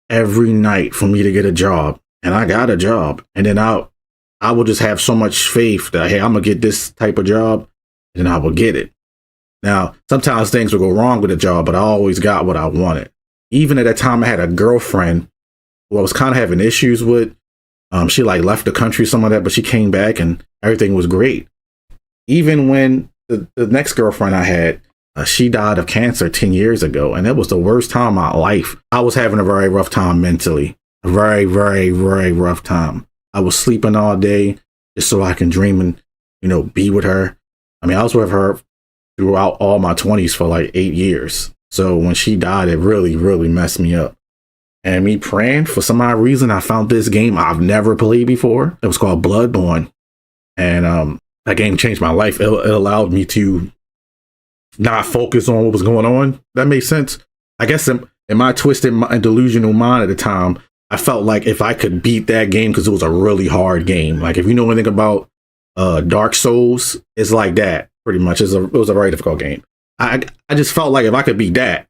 every night for me to get a job. And I got a job. And then I would just have so much faith that, hey, I'm going to get this type of job, and I will get it. Now, sometimes things would go wrong with the job, but I always got what I wanted. Even at that time, I had a girlfriend who I was kind of having issues with. She left the country, some of that, but she came back and everything was great. Even when the next girlfriend I had, she died of cancer 10 years ago, and it was the worst time of my life. I was having a very rough time mentally, a very, very, very rough time. I was sleeping all day just so I can dream and, be with her. I mean, I was with her throughout all my 20s for like 8 years. So when she died, it really, really messed me up. And me praying, for some odd reason, I found this game I've never played before. It was called Bloodborne. And that game changed my life. It allowed me to not focus on what was going on. That makes sense. I guess in my twisted and delusional mind at the time, I felt like if I could beat that game, because it was a really hard game. Like if you know anything about Dark Souls, it's like that pretty much. It was a very difficult game. I just felt like if I could beat that,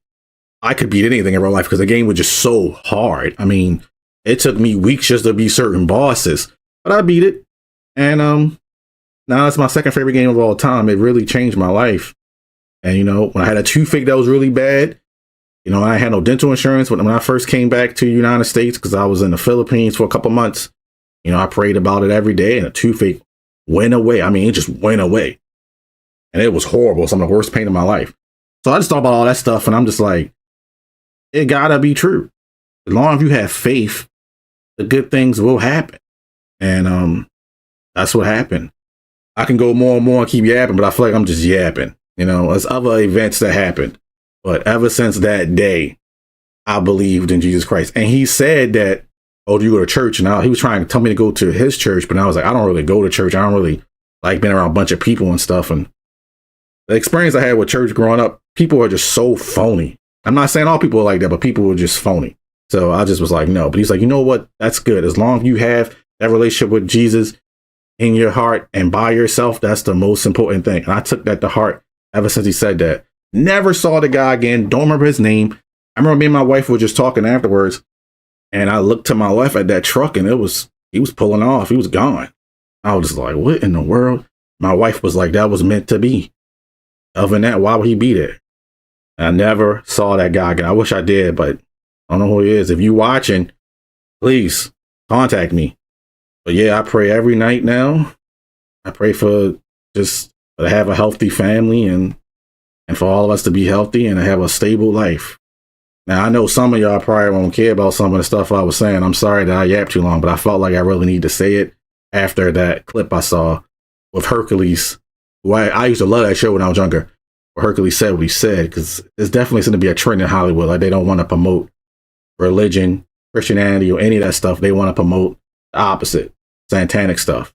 I could beat anything in real life, because the game was just so hard. I mean, it took me weeks just to beat certain bosses, but I beat it. And now it's my second favorite game of all time. It really changed my life. And, you know, when I had a toothache that was really bad, you know, I had no dental insurance. When I first came back to the United States, because I was in the Philippines for a couple months, you know, I prayed about it every day, and the toothache went away. I mean, it just went away. And it was horrible. Some of the worst pain in my life. So I just thought about all that stuff, and I'm just like, it gotta be true. As long as you have faith, the good things will happen. And that's what happened. I can go more and more and keep yapping, but I feel like I'm just yapping. You know, there's other events that happened. But ever since that day, I believed in Jesus Christ. And he said that, oh, do you go to church? And he was trying to tell me to go to his church, but I was like, I don't really go to church. I don't really like being around a bunch of people and stuff. And the experience I had with church growing up, people are just so phony. I'm not saying all people are like that, but people were just phony. So I just was like, no. But he's like, you know what? That's good. As long as you have that relationship with Jesus in your heart and by yourself, that's the most important thing. And I took that to heart ever since he said that. Never saw the guy again. Don't remember his name. I remember me and my wife were just talking afterwards, and I looked to my left at that truck, and he was pulling off. He was gone. I was just like, what in the world? My wife was like, that was meant to be. Other than that, why would he be there? And I never saw that guy again. I wish I did, but I don't know who he is. If you watching, please contact me. But yeah, I pray every night now. I pray for just to have a healthy family and for all of us to be healthy and to have a stable life. Now, I know some of y'all probably won't care about some of the stuff I was saying. I'm sorry that I yapped too long, but I felt like I really need to say it after that clip I saw with Hercules. Who I used to love that show when I was younger, where Hercules said what he said, because there's definitely going to be a trend in Hollywood. Like, they don't want to promote religion, Christianity, or any of that stuff. They want to promote the opposite, satanic stuff.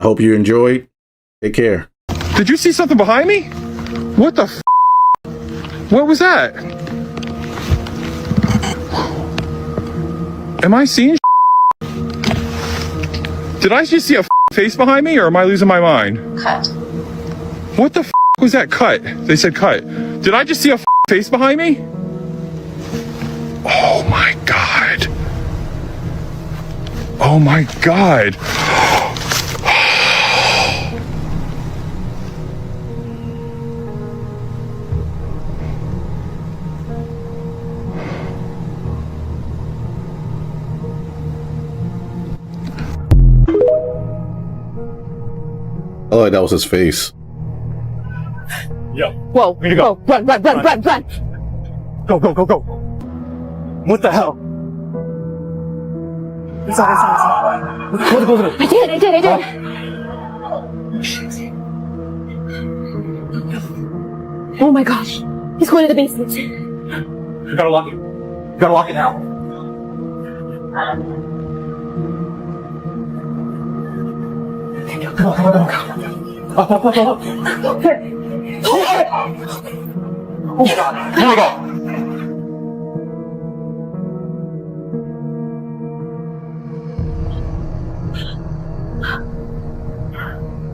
I hope you enjoyed. Take care. Did you see something behind me? What the f***? What was that? Am I seeing Did I just see a face behind me, or am I losing my mind? Cut. What the f was that cut? They said cut. Did I just see a face behind me? Oh my God. Oh my God. Oh, that was his face. Yo. Whoa, Way to go. whoa, run. Go, go, go, go. What the hell? It's on. Close it. I did. Oh my gosh. He's going to the basement. You gotta lock it. You gotta lock it now. Come on. Up. Oh God. Here we go.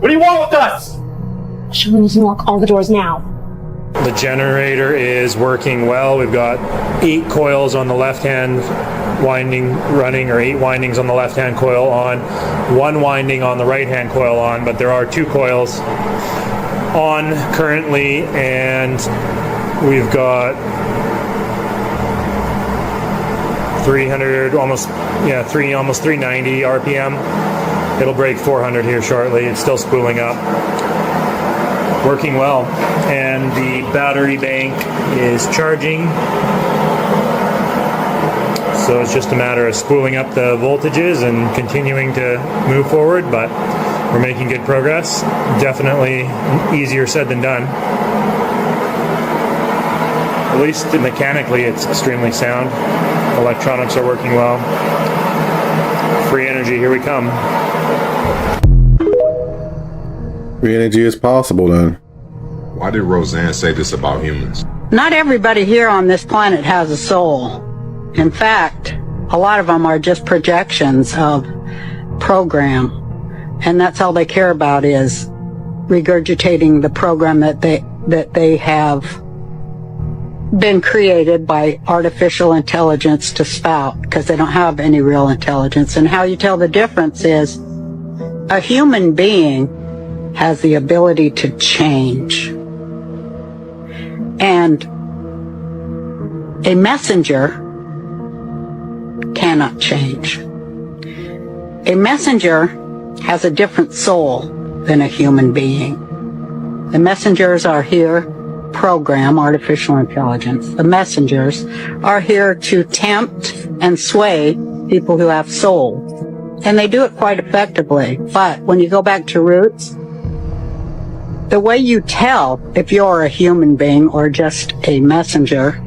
What do you want with us? Should we need to lock all the doors now? The generator is working well. We've got 8 coils on the left-hand winding running, or 8 windings on the left-hand coil on, 1 winding on the right-hand coil on, but there are 2 coils on currently, and we've got 300, almost 390 RPM. It'll break 400 here shortly. It's still spooling up. Working well, and the battery bank is charging, so it's just a matter of spooling up the voltages and continuing to move forward, but we're making good progress. Definitely easier said than done. At least mechanically it's extremely sound. Electronics are working well. Free energy, here we come. Free energy is possible then. Why did Roseanne say this about humans? Not everybody here on this planet has a soul. In fact, A lot of them are just projections of program, and that's all they care about is regurgitating the program that they have been created by artificial intelligence to spout, because they don't have any real intelligence. And how you tell the difference is a human being has the ability to change, and a messenger cannot change. A messenger has a different soul than a human being. The messengers are here, program, artificial intelligence. The messengers are here to tempt and sway people who have soul. And they do it quite effectively. But when you go back to roots, the way you tell if you're a human being or just a messenger,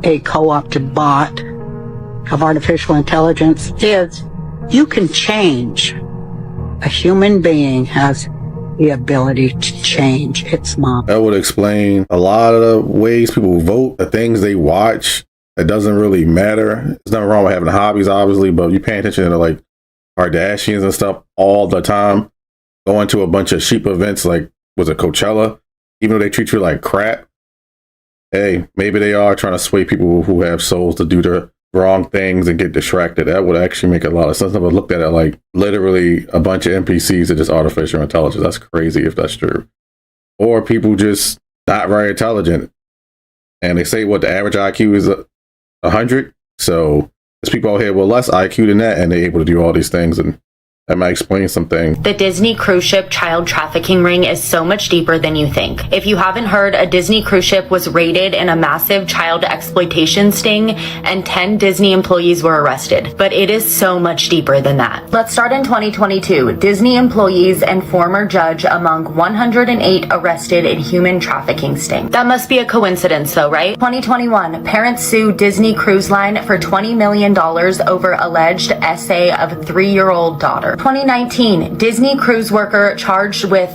a co-opted bot of artificial intelligence, is you can change. A human being has the ability to change its mind. That would explain a lot of the ways people vote, the things they watch. It doesn't really matter. There's nothing wrong with having hobbies, obviously, but you paying attention to like Kardashians and stuff all the time, going to a bunch of sheep events like, was it Coachella? Even though they treat you like crap, hey, maybe they are trying to sway people who have souls to do the wrong things and get distracted. That would actually make a lot of sense. I would look at it like literally a bunch of NPCs are just artificial intelligence. That's crazy if that's true. Or people just not very intelligent. And they say what the average IQ is 100. So there's people out here with less IQ than that, and they're able to do all these things, and that might explain something. The Disney cruise ship child trafficking ring is so much deeper than you think. If you haven't heard, a Disney cruise ship was raided in a massive child exploitation sting, and 10 Disney employees were arrested. But it is so much deeper than that. Let's start in 2022. Disney employees and former judge among 108 arrested in human trafficking sting. That must be a coincidence though, right? 2021, parents sue Disney Cruise Line for $20 million over alleged essay of 3-year-old daughter. 2019, Disney cruise worker charged with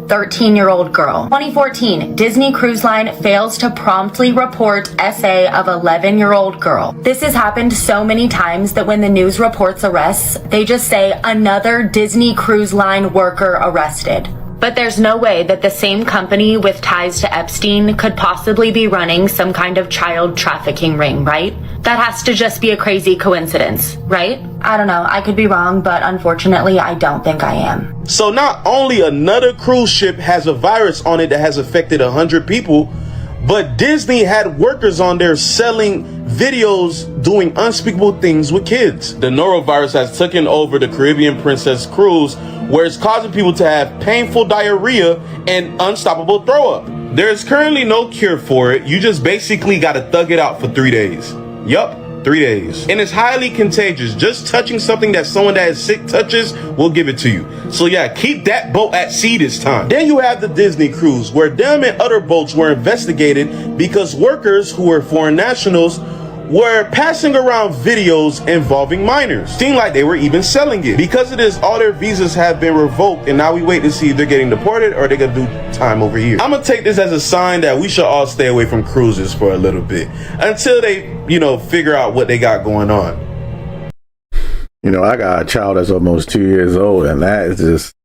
13-year-old girl. 2014, Disney Cruise Line fails to promptly report essay of 11-year-old girl. This has happened so many times that when the news reports arrests, they just say another Disney Cruise Line worker arrested. But there's no way that the same company with ties to Epstein could possibly be running some kind of child trafficking ring, right? That has to just be a crazy coincidence, right? I don't know, I could be wrong, but unfortunately I don't think I am. So not only another cruise ship has a virus on it that has affected 100 people, but Disney had workers on there selling videos doing unspeakable things with kids. The norovirus has taken over the Caribbean Princess cruise, where it's causing people to have painful diarrhea and unstoppable throw up. There is currently no cure for it. You just basically got to thug it out for 3 days. Yup, 3 days. And it's highly contagious. Just touching something that someone that is sick touches will give it to you. So yeah, keep that boat at sea this time. Then you have the Disney cruise, where them and other boats were investigated because workers who were foreign nationals were passing around videos involving minors. Seemed like they were even selling it. Because of this, all their visas have been revoked, and now we wait to see if they're getting deported or they're gonna do time over here. I'm gonna take this as a sign that we should all stay away from cruises for a little bit until they, figure out what they got going on. I got a child that's almost 2 years old, and that is just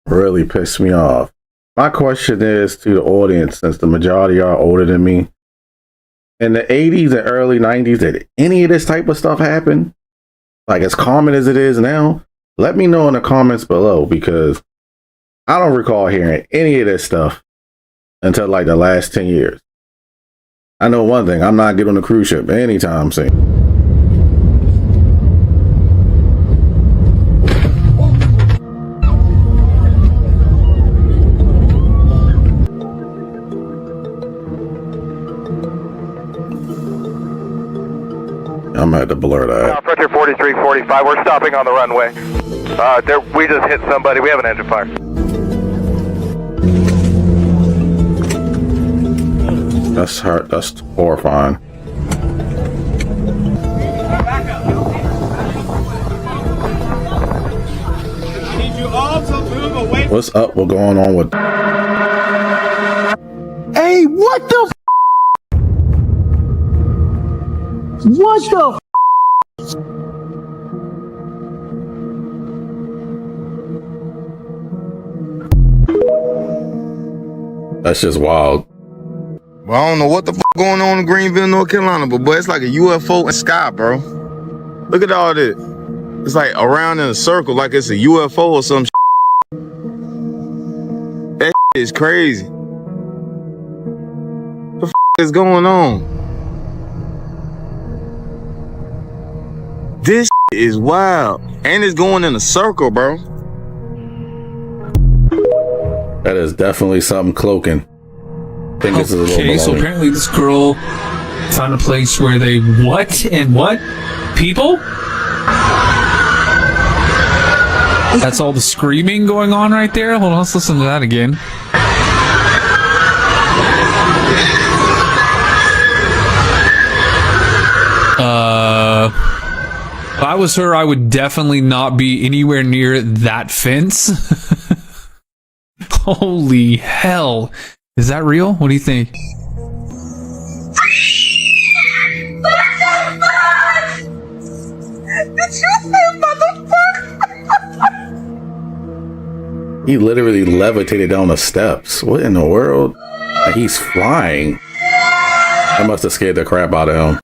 really pissed me off. My question is to the audience, since the majority are older than me, in the 80s and early 90s, did any of this type of stuff happen? Like as common as it is now? Let me know in the comments below, because I don't recall hearing any of this stuff until like the last 10 years. I know one thing, I'm not getting on a cruise ship anytime soon. I'm gonna have to blur that. Frontier 4345, we're stopping on the runway. We just hit somebody, we have an engine fire. That's hurt, that's horrifying. What's up? What's going on with... Hey, what the f? What the f? That's just wild. Well, I don't know what the going on in Greenville, North Carolina, but boy, it's like a UFO in the sky, bro. Look at all this. It's like around in a circle, like it's a UFO or some shit. That shit is crazy. What the is going on? This shit is wild. And it's going in a circle, bro. That is definitely something cloaking. I think this is a little Okay, so apparently this girl found a place where they what? People? That's all the screaming going on right there? Hold on, let's listen to that again. If I was her, I would definitely not be anywhere near that fence. Holy hell. Is that real? What do you think? He literally levitated down the steps. What in the world? Like he's flying. That must have scared the crap out of him.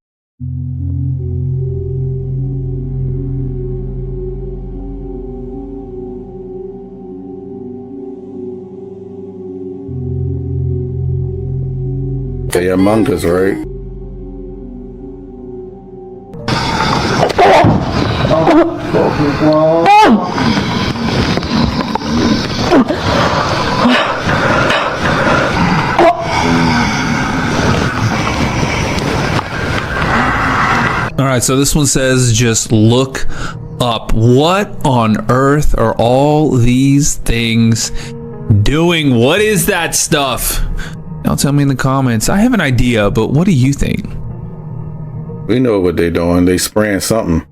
They among us, right? All right, so this one says just look up. What on earth are all these things doing? What is that stuff? Now tell me in the comments. I have an idea, but what do you think? We know what they're doing. They spraying something.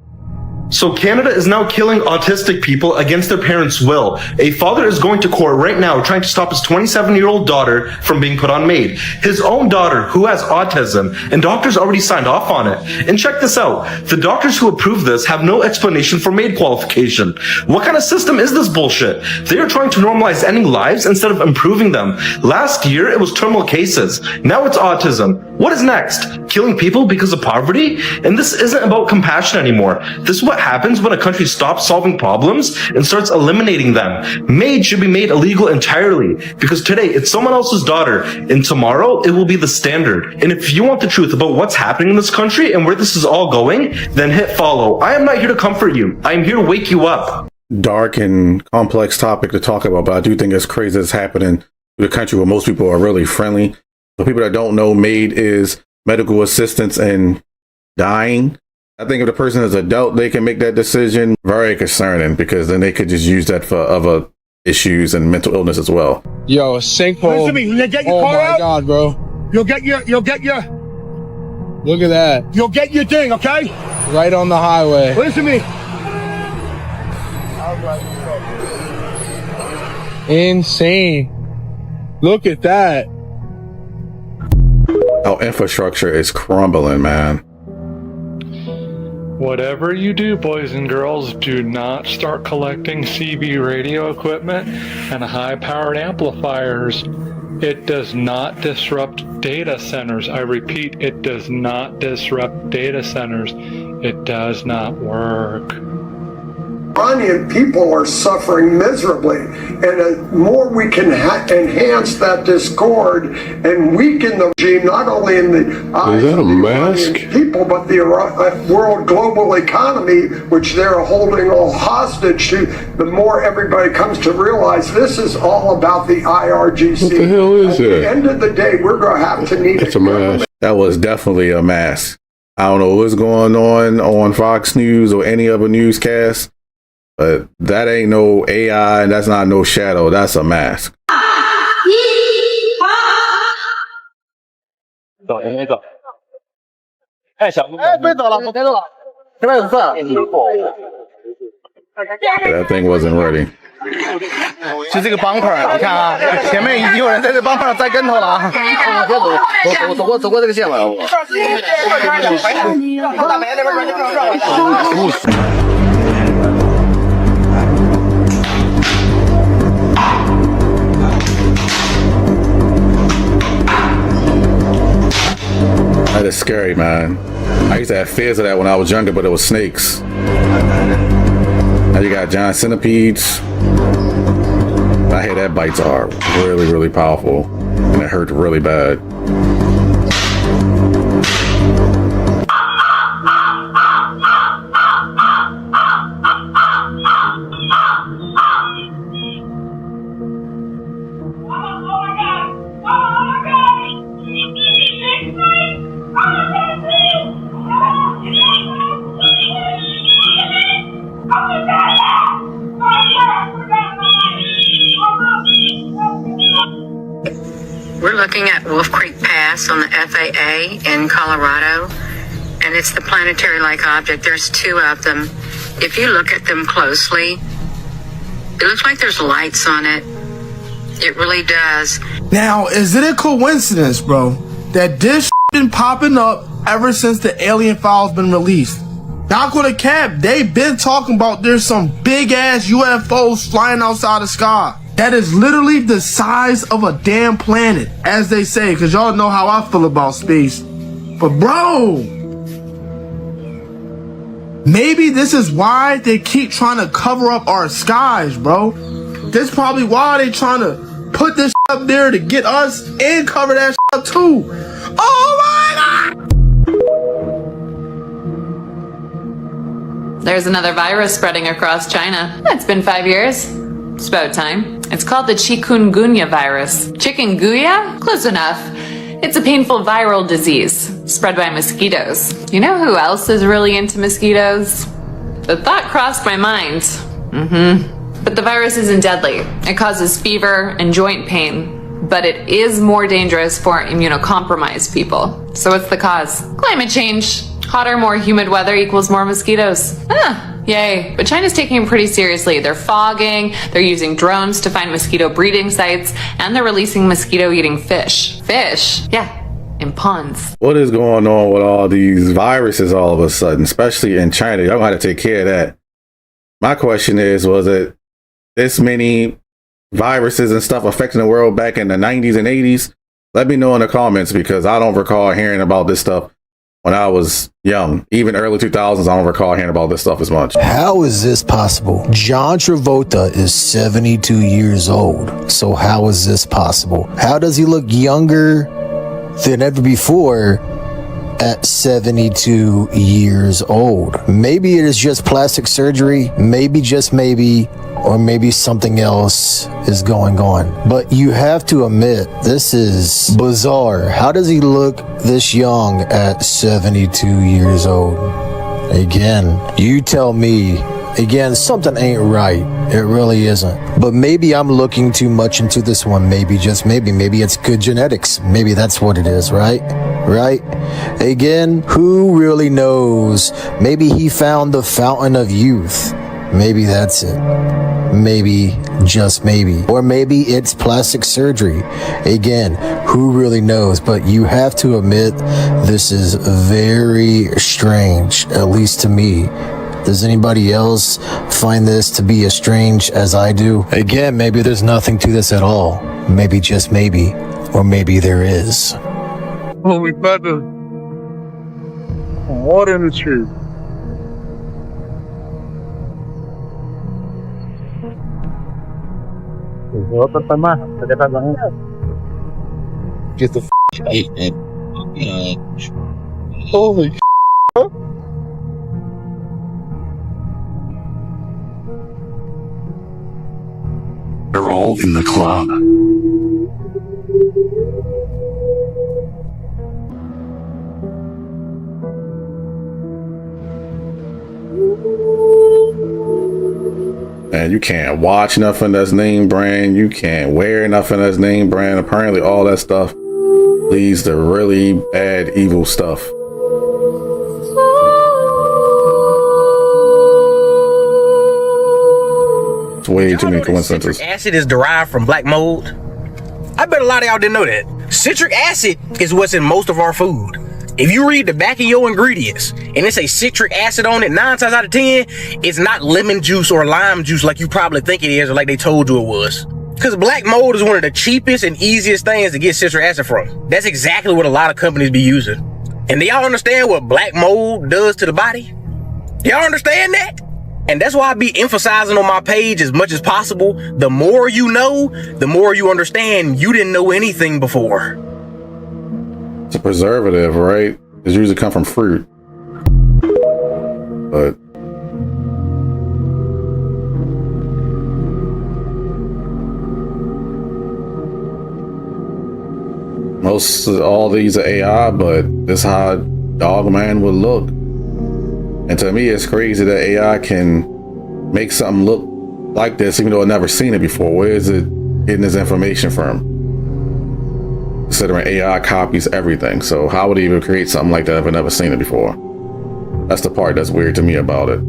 So Canada is now killing autistic people against their parents' will. A father is going to court right now trying to stop his 27-year-old daughter from being put on MAID. His own daughter, who has autism, and doctors already signed off on it. And check this out. The doctors who approve this have no explanation for MAID qualification. What kind of system is this bullshit? They are trying to normalize ending lives instead of improving them. Last year, it was terminal cases. Now it's autism. What is next? Killing people because of poverty? And this isn't about compassion anymore. This is what happens when a country stops solving problems and starts eliminating them. MAID should be made illegal entirely because today it's someone else's daughter and tomorrow it will be the standard. And if you want the truth about what's happening in this country and where this is all going, then hit follow. I am not here to comfort you. I am here to wake you up. Dark and complex topic to talk about, but I do think it's crazy that's happening in a country where most people are really friendly. For people that don't know, MAID is medical assistance in dying. I think if the person is adult, they can make that decision. Very concerning because then they could just use that for other issues and mental illness as well. Yo, a sinkhole. Listen to me. You get your car out? Oh my God, bro. You'll get your. Look at that. You'll get your thing, okay? Right on the highway. Listen to me. Insane. Look at that. Our infrastructure is crumbling, man. Whatever you do, boys and girls, do not start collecting CB radio equipment and high-powered amplifiers. It does not disrupt data centers. I repeat, it does not disrupt data centers. It does not work. Iranian people are suffering miserably, and the more we can enhance that discord and weaken the regime, not only in the eyes of the Iranian people, but the world global economy, which they're holding all hostage to, the more everybody comes to realize this is all about the IRGC. What the hell is that? At the end of the day, we're going to have to need a government. That was definitely a mask. I don't know what's going on Fox News or any other newscast. But that ain't no AI and that's not no shadow. That's a mask. That thing wasn't ready. 就这个bumper，你看啊，前面已经有人在这 bumper 上栽跟头了啊！我走过这个线了，我。That is scary, man. I used to have fears of that when I was younger, but it was snakes. Now you got giant centipedes. I hear that bites are really, really powerful, and it hurt really bad. We're looking at Wolf Creek Pass on the FAA in Colorado, and it's the planetary-like object. There's two of them. If you look at them closely, it looks like there's lights on it. It really does. Now, is it a coincidence, bro, that this been popping up ever since the alien files been released? Not gonna cap, they've been talking about there's some big-ass UFOs flying outside the sky. That is literally the size of a damn planet, as they say, because y'all know how I feel about space. But bro, maybe this is why they keep trying to cover up our skies, bro. This is probably why they trying to put this up there to get us and cover that up too. Oh my God! There's another virus spreading across China. It's been 5 years. It's about time. It's called the chikungunya virus. Chikungunya? Close enough. It's a painful viral disease spread by mosquitoes. You know who else is really into mosquitoes? The thought crossed my mind. But the virus isn't deadly. It causes fever and joint pain, but it is more dangerous for immunocompromised people. So what's the cause? Climate change. Hotter, more humid weather equals more mosquitoes. Yay. But China's taking it pretty seriously. They're fogging, they're using drones to find mosquito breeding sites, and they're releasing mosquito-eating fish. Fish? Yeah, in ponds. What is going on with all these viruses all of a sudden, especially in China? Y'all got to take care of that. My question is, was it this many viruses and stuff affecting the world back in the 90s and 80s? Let me know in the comments, because I don't recall hearing about this stuff when I was young. Even early 2000s, I don't recall hearing about this stuff as much. How is this possible? John Travolta is 72 years old. So how is this possible? How does he look younger than ever before at 72 years old? Maybe it is just plastic surgery, maybe just maybe, or maybe something else is going on. But you have to admit, this is bizarre. How does he look this young at 72 years old? Again, you tell me. Again, something ain't right. It really isn't. But maybe I'm looking too much into this one. Maybe, just maybe. Maybe it's good genetics. Maybe that's what it is, right? Right? Again, who really knows? Maybe he found the fountain of youth. Maybe that's it. Maybe, just maybe. Or maybe it's plastic surgery. Again, who really knows? But you have to admit, this is very strange, at least to me. Does anybody else find this to be as strange as I do? Again, maybe there's nothing to this at all. Maybe, just maybe. Or maybe there is. Oh, we found the water in the tree. Get the holy They're all in the cloud. And you can't watch nothing that's name brand. You can't wear nothing that's name brand. Apparently all that stuff leads to really bad, evil stuff. It's way too many coincidences. Citric acid is derived from black mold. I bet a lot of y'all didn't know that. Citric acid is what's in most of our food. If you read the back of your ingredients and it say citric acid on it, 9 times out of 10, it's not lemon juice or lime juice like you probably think it is or like they told you it was. Because black mold is one of the cheapest and easiest things to get citric acid from. That's exactly what a lot of companies be using. And do y'all understand what black mold does to the body? Y'all understand that? And that's why I be emphasizing on my page as much as possible. The more you know, the more you understand you didn't know anything before. It's a preservative, right? It usually come from fruit. But most of all these are AI, but this is how Dogman would look. And to me, it's crazy that AI can make something look like this, even though I've never seen it before. Where is it getting this information from? Considering AI copies everything, so how would he even create something like that if I've never seen it before? That's the part that's weird to me about it.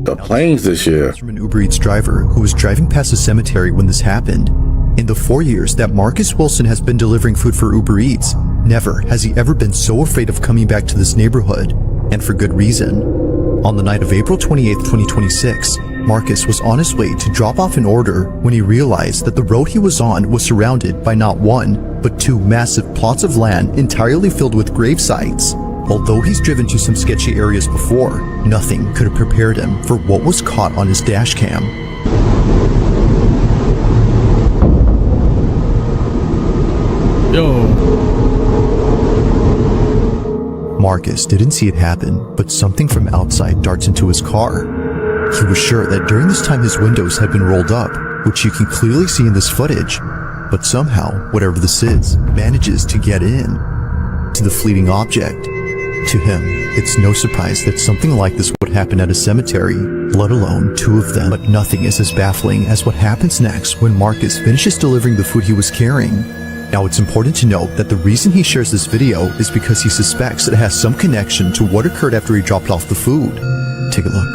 The planes this year. From an Uber Eats driver who was driving past a cemetery when this happened. In the 4 years that Marcus Wilson has been delivering food for Uber Eats, never has he ever been so afraid of coming back to this neighborhood, and for good reason. On the night of April 28, 2026, Marcus was on his way to drop off an order when he realized that the road he was on was surrounded by not one, but 2 massive plots of land entirely filled with grave sites. Although he's driven to some sketchy areas before, nothing could have prepared him for what was caught on his dash cam. Marcus didn't see it happen, but something from outside darts into his car. He was sure that during this time his windows had been rolled up, which you can clearly see in this footage, but somehow, whatever this is, manages to get in to the fleeting object. To him, it's no surprise that something like this would happen at a cemetery, let alone 2 of them. But nothing is as baffling as what happens next when Marcus finishes delivering the food he was carrying. Now, it's important to note that the reason he shares this video is because he suspects that it has some connection to what occurred after he dropped off the food. Take a look.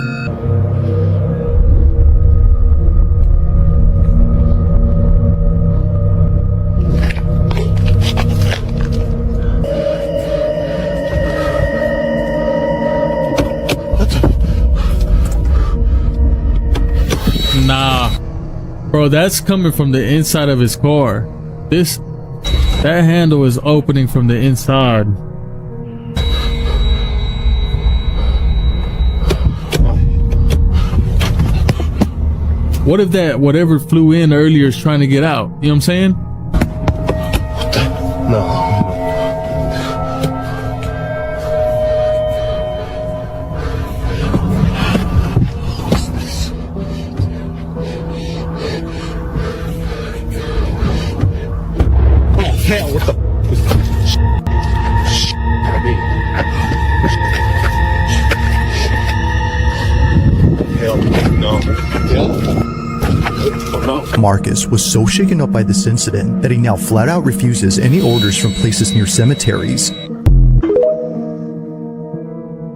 Nah, bro, that's coming from the inside of his car. That handle is opening from the inside. What if that whatever flew in earlier is trying to get out? You know what I'm saying? No. Hell, what the Marcus was so shaken up by this incident that he now flat out refuses any orders from places near cemeteries.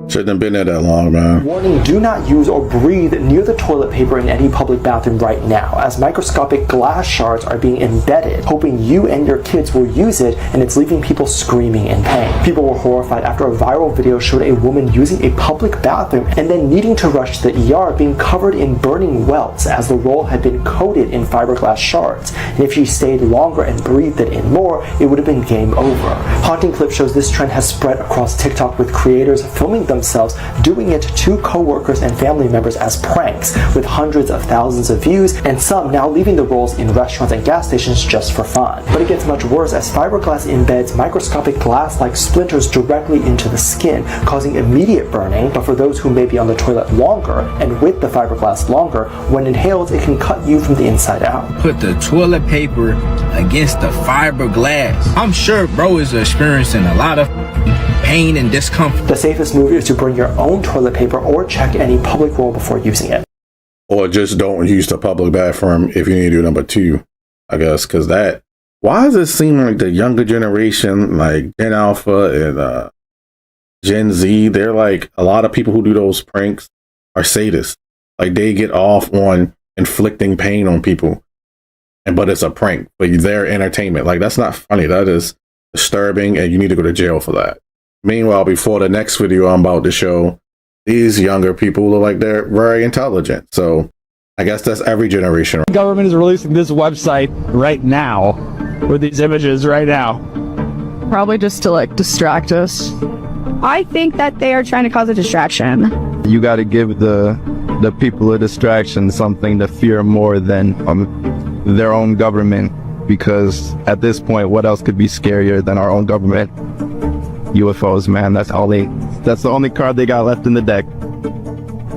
Shouldn't have been there that long, man. Warning, do not use or breathe near the toilet paper in any public bathroom right now, as microscopic glass shards are being embedded, hoping you and your kids will use it, and it's leaving people screaming in pain. People were horrified after a viral video showed a woman using a public bathroom and then needing to rush to the ER, being covered in burning welts as the roll had been coated in fiberglass shards, and if she stayed longer and breathed it in more, it would have been game over. Haunting clip shows this trend has spread across TikTok, with creators filming themselves doing it to co-workers and family members as pranks, with hundreds of thousands of views, and some now leaving the rolls in restaurants and gas stations just for fun. But it gets much worse, as fiberglass embeds microscopic glass-like splinters directly into the skin, causing immediate burning. But for those who may be on the toilet longer, and with the fiberglass longer, when inhaled it can cut you from the inside out. Put the toilet paper against the fiberglass. I'm sure bro is experiencing a lot of pain and discomfort. The safest move is to bring your own toilet paper or check any public roll before using it. Or just don't use the public bathroom if you need to do number 2, I guess, because that, why does it seem like the younger generation, like Gen Alpha and Gen Z, they're like, a lot of people who do those pranks are sadists. Like, they get off on inflicting pain on people, but it's a prank for their entertainment. Like, that's not funny. That is disturbing, and you need to go to jail for that. Meanwhile, before the next video I'm about to show, these younger people look like they're very intelligent. So I guess that's every generation. The government is releasing this website right now with these images right now. Probably just to like distract us. I think that they are trying to cause a distraction. You got to give the people a distraction, something to fear more than their own government, because at this point, what else could be scarier than our own government? UFOs, man. That's the only card they got left in the deck.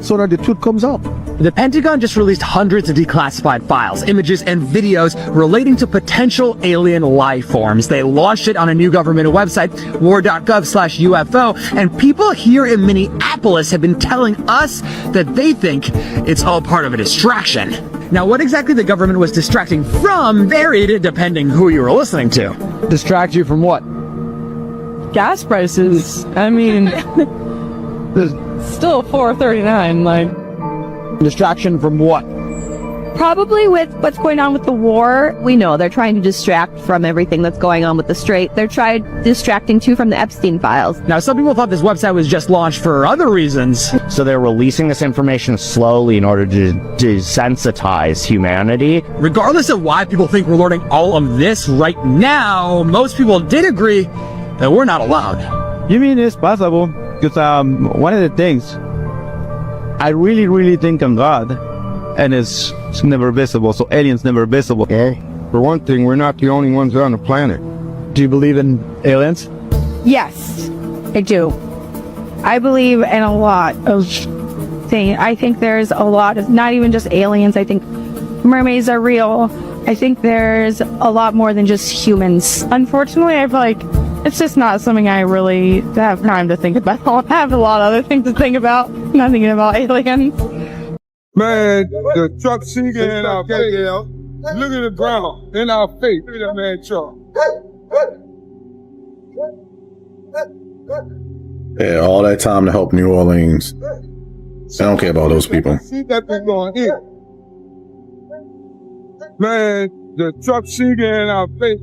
So now the truth comes out. The Pentagon just released hundreds of declassified files, images, and videos relating to potential alien life forms. They launched it on a new government website, war.gov/UFO, and people here in Minneapolis have been telling us that they think it's all part of a distraction. Now, what exactly the government was distracting from varied depending who you were listening to. Distract you from what? Gas prices. I mean, still $4.39. Like, distraction from what? probably with what's going on with the war. We know they're trying to distract from everything that's going on with the Strait. They're distracting too from the Epstein files. Now, some people thought this website was just launched for other reasons. So they're releasing this information slowly in order to desensitize humanity. Regardless of why people think we're learning all of this right now, most people did agree that we're not allowed. You mean it's possible? Because one of the things, I really think on God, and it's never visible, so aliens never visible. Well, for one thing, we're not the only ones on the planet. Do you believe in aliens? Yes, I do. I believe in a lot of things. I think there's a lot of, not even just aliens, I think mermaids are real. I think there's a lot more than just humans. Unfortunately, I feel like it's just not something I really have time to think about. I have a lot of other things to think about, not thinking about aliens. Man, the truck sinking in our face. Look at the ground in our face. Look at that man truck. Yeah, all that time to help New Orleans. I don't care about those people. See that thing going in. Man, the truck sinking in our face.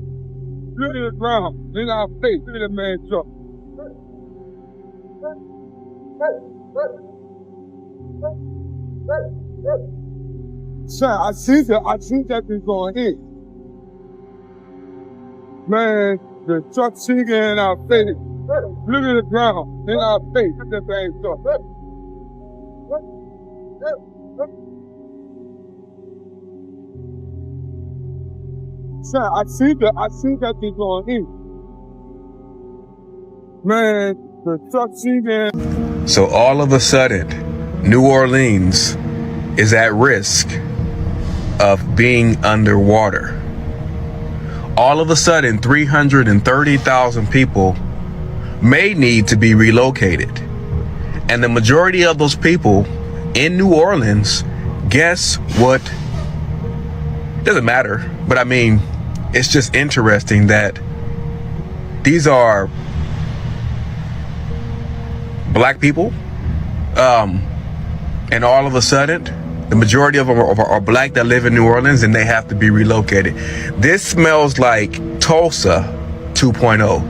Look at the ground in our face. Look at that man truck. Son, I see that thing going in. Man, the truck sinking in our face. Look at the ground in our face. Look at that thing truck. Son, I see that thing going in. Man, the truck sinking. So all of a sudden, New Orleans is at risk of being underwater. All of a sudden, 330,000 people may need to be relocated. And the majority of those people in New Orleans, guess what? Doesn't matter, but I mean, it's just interesting that these are black people, and all of a sudden, the majority of them are black that live in New Orleans, and they have to be relocated. This smells like Tulsa 2.0.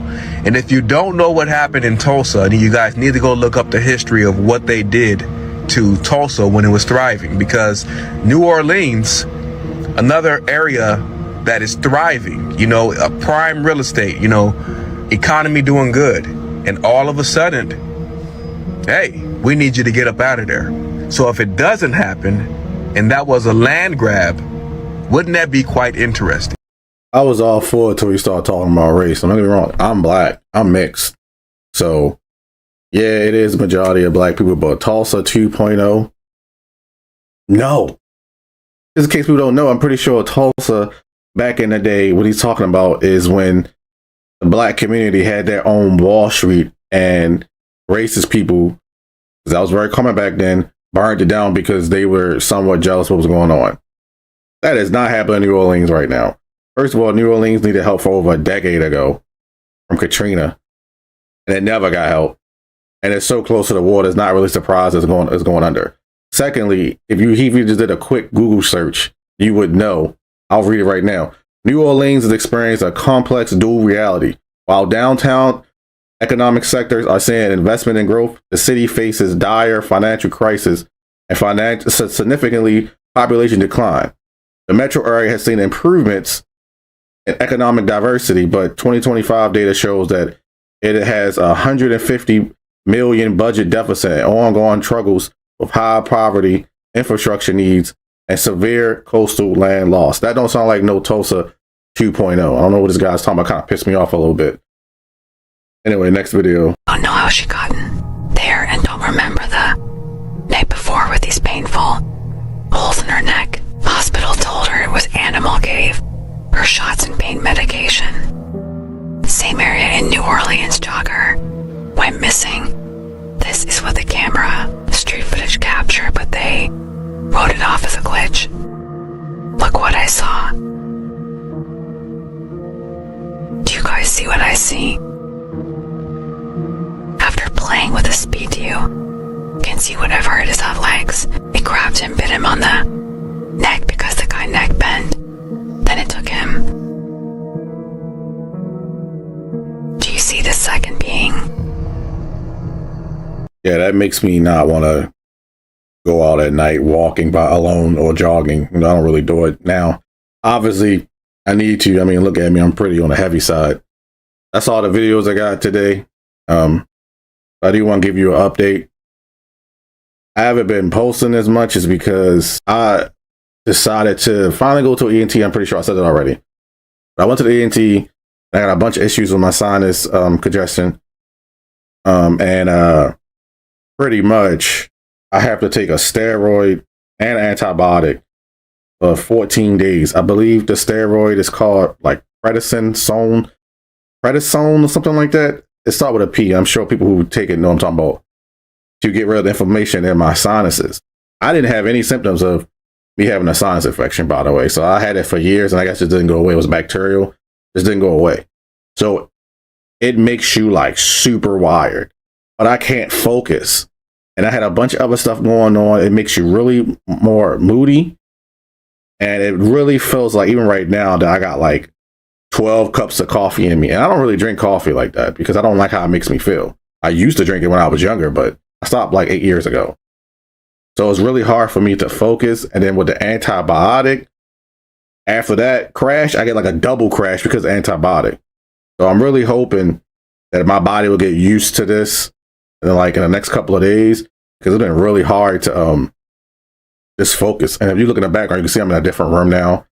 And if you don't know what happened in Tulsa, then you guys need to go look up the history of what they did to Tulsa when it was thriving, because New Orleans, another area that is thriving, you know, a prime real estate, you know, economy doing good. And all of a sudden, hey, we need you to get up out of there. So if it doesn't happen, and that was a land grab, wouldn't that be quite interesting? I was all for it till we started talking about race. Don't get me wrong, I'm black, I'm mixed. So, yeah, it is a majority of black people, but Tulsa 2.0? No. Just in case people don't know, I'm pretty sure Tulsa, back in the day, what he's talking about is when the black community had their own Wall Street, and racist people, because that was very common back then, burned it down because they were somewhat jealous of what was going on. That is not happening in New Orleans right now. First of all, New Orleans needed help for over a decade ago from Katrina, and it never got help. And it's so close to the water, it's not really surprised it's going under. Secondly, if you just did a quick Google search, you would know. I'll read it right now. New Orleans is experiencing a complex dual reality. While downtown economic sectors are seeing investment and growth, the city faces dire financial crisis and significantly population decline. The metro area has seen improvements in economic diversity, but 2025 data shows that it has a $150 million budget deficit and ongoing struggles with high poverty, infrastructure needs, and severe coastal land loss. That don't sound like no Tulsa 2.0. I don't know what this guy's talking about. Kind of pissed me off a little bit. Anyway, next video. I don't know how she got there and don't remember the night before with these painful holes in her neck. Hospital told her it was Animal gave her shots and pain medication. The same area in New Orleans jogger went missing. This is what the camera street footage captured, but they wrote it off as a glitch. Look what I saw. Do you guys see what I see? After playing with the speed you can see whatever it is on legs. It grabbed him, bit him on the neck because the guy neck bent. Then it took him. Do you see the second being? Yeah, that makes me not want to go out at night walking by alone or jogging. I don't really do it now. Obviously, I need to. I mean, look at me. I'm pretty on the heavy side. That's all the videos I got today. I do want to give you an update. I haven't been posting as much is because I decided to finally go to ENT. I'm pretty sure I said it already. But I went to the ENT. I got a bunch of issues with my sinus congestion. And pretty much I have to take a steroid and antibiotic for 14 days. I believe the steroid is called like prednisone or something like that. It starts with a P. I'm sure people who take it know what I'm talking about. To get rid of the inflammation in my sinuses. I didn't have any symptoms of me having a sinus infection, by the way. So I had it for years and I guess it didn't go away. It was bacterial. It didn't go away. So it makes you like super wired, but I can't focus. And I had a bunch of other stuff going on. It makes you really more moody. And it really feels like even right now that I got like 12 cups of coffee in me. And I don't really drink coffee like that because I don't like how it makes me feel. I used to drink it when I was younger, but I stopped like 8 years ago. So it's really hard for me to focus. And then with the antibiotic, after that crash, I get like a double crash because of antibiotic. So I'm really hoping that my body will get used to this in like in the next couple of days, because it's been really hard to just focus. And if you look in the background, you can see I'm in a different room now.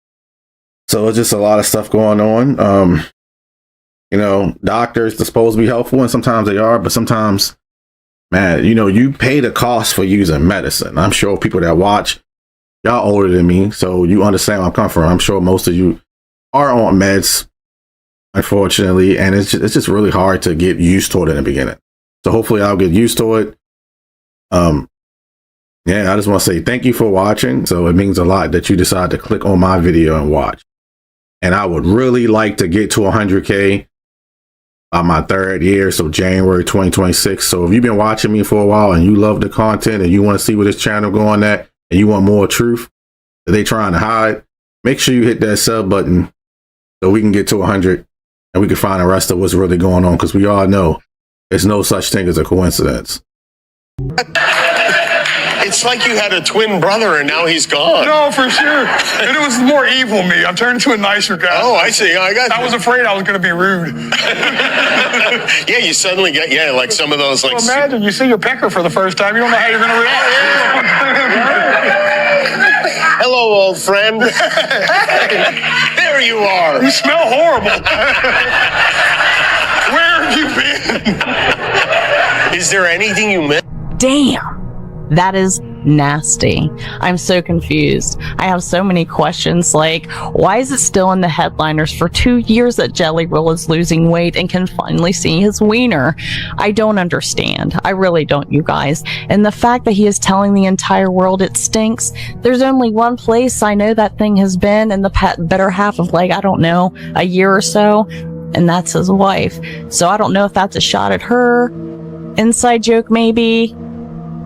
So it's just a lot of stuff going on. You know, doctors are supposed to be helpful and sometimes they are, but sometimes, man, you know, you pay the cost for using medicine. I'm sure people that watch, y'all older than me, so you understand where I'm coming from. I'm sure most of you are on meds, unfortunately, and it's just really hard to get used to it in the beginning. So hopefully I'll get used to it. Yeah, I just want to say thank you for watching. So it means a lot that you decide to click on my video and watch. And I would really like to get to 100K by my 3rd year, so January 2026. So if you've been watching me for a while and you love the content and you want to see where this channel going at and you want more truth that they trying to hide, make sure you hit that sub button so we can get to 100 and we can find the rest of what's really going on, because we all know there's no such thing as a coincidence. It's like you had a twin brother and now he's gone. No, for sure. And it was more evil me. I've turned into a nicer guy. Oh, I see. I was afraid I was going to be rude. Yeah, you suddenly get, like some of those like... Well, imagine you see your pecker for the first time. You don't know how you're going to react. Hello, old friend. There you are. You smell horrible. Where have you been? Is there anything you missed? Damn. That is nasty. I'm so confused. I have so many questions, like, why is it still in the headliners for 2 years that Jelly Roll is losing weight and can finally see his wiener? I don't understand. I really don't, you guys. And the fact that he is telling the entire world it stinks, there's only one place I know that thing has been in the better half of, like, I don't know, a year or so, and that's his wife. So I don't know if that's a shot at her, inside joke maybe.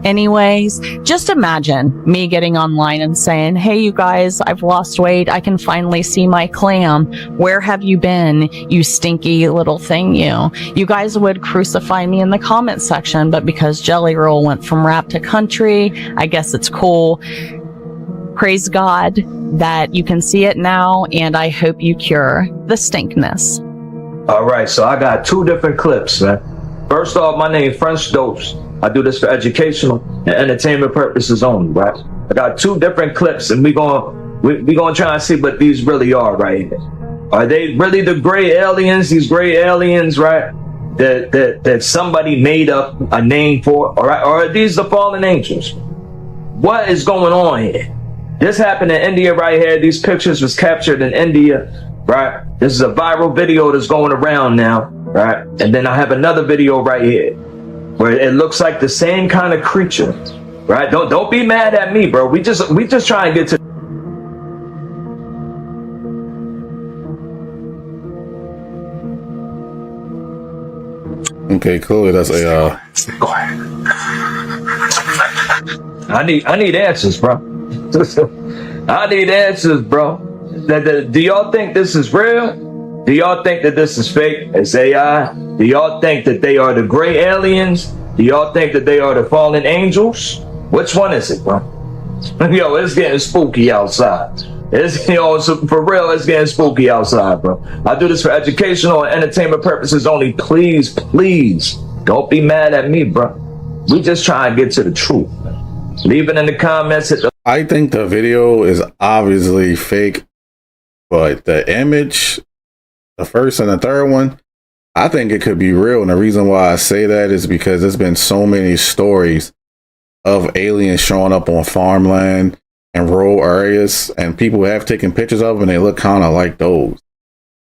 Anyways, just imagine me getting online and saying, hey, you guys, I've lost weight. I can finally see my clam. Where have you been, you stinky little thing, you? You guys would crucify me in the comment section, but because Jelly Roll went from rap to country, I guess it's cool. Praise God that you can see it now, and I hope you cure the stinkness. All right, so I got 2 different clips, man. First off, my name French Dopes. I do this for educational and entertainment purposes only, right? I got 2 different clips, and we gonna try and see what these really are right here. Are they really the gray aliens? These gray aliens, right? That somebody made up a name for, all right? Or are these the fallen angels? What is going on here? This happened in India right here. These pictures was captured in India, right? This is a viral video that's going around now, right? And then I have another video right here where it looks like the same kind of creature, right? Don't be mad at me, bro. We just try and get to. Okay, cool. That's a. Stay quiet. I need answers, bro. I need answers, bro. Do y'all think this is real? Do y'all think that this is fake? It's AI? Do y'all think that they are the gray aliens? Do y'all think that they are the fallen angels? Which one is it, bro? Yo, it's getting spooky outside. For real, it's getting spooky outside, bro. I do this for educational and entertainment purposes only. Please, please, don't be mad at me, bro. We just try and get to the truth. Leave it in the comments. I think the video is obviously fake, but the image, the first and the third one, I think it could be real. And the reason why I say that is because there's been so many stories of aliens showing up on farmland and rural areas, and people have taken pictures of them and they look kind of like those.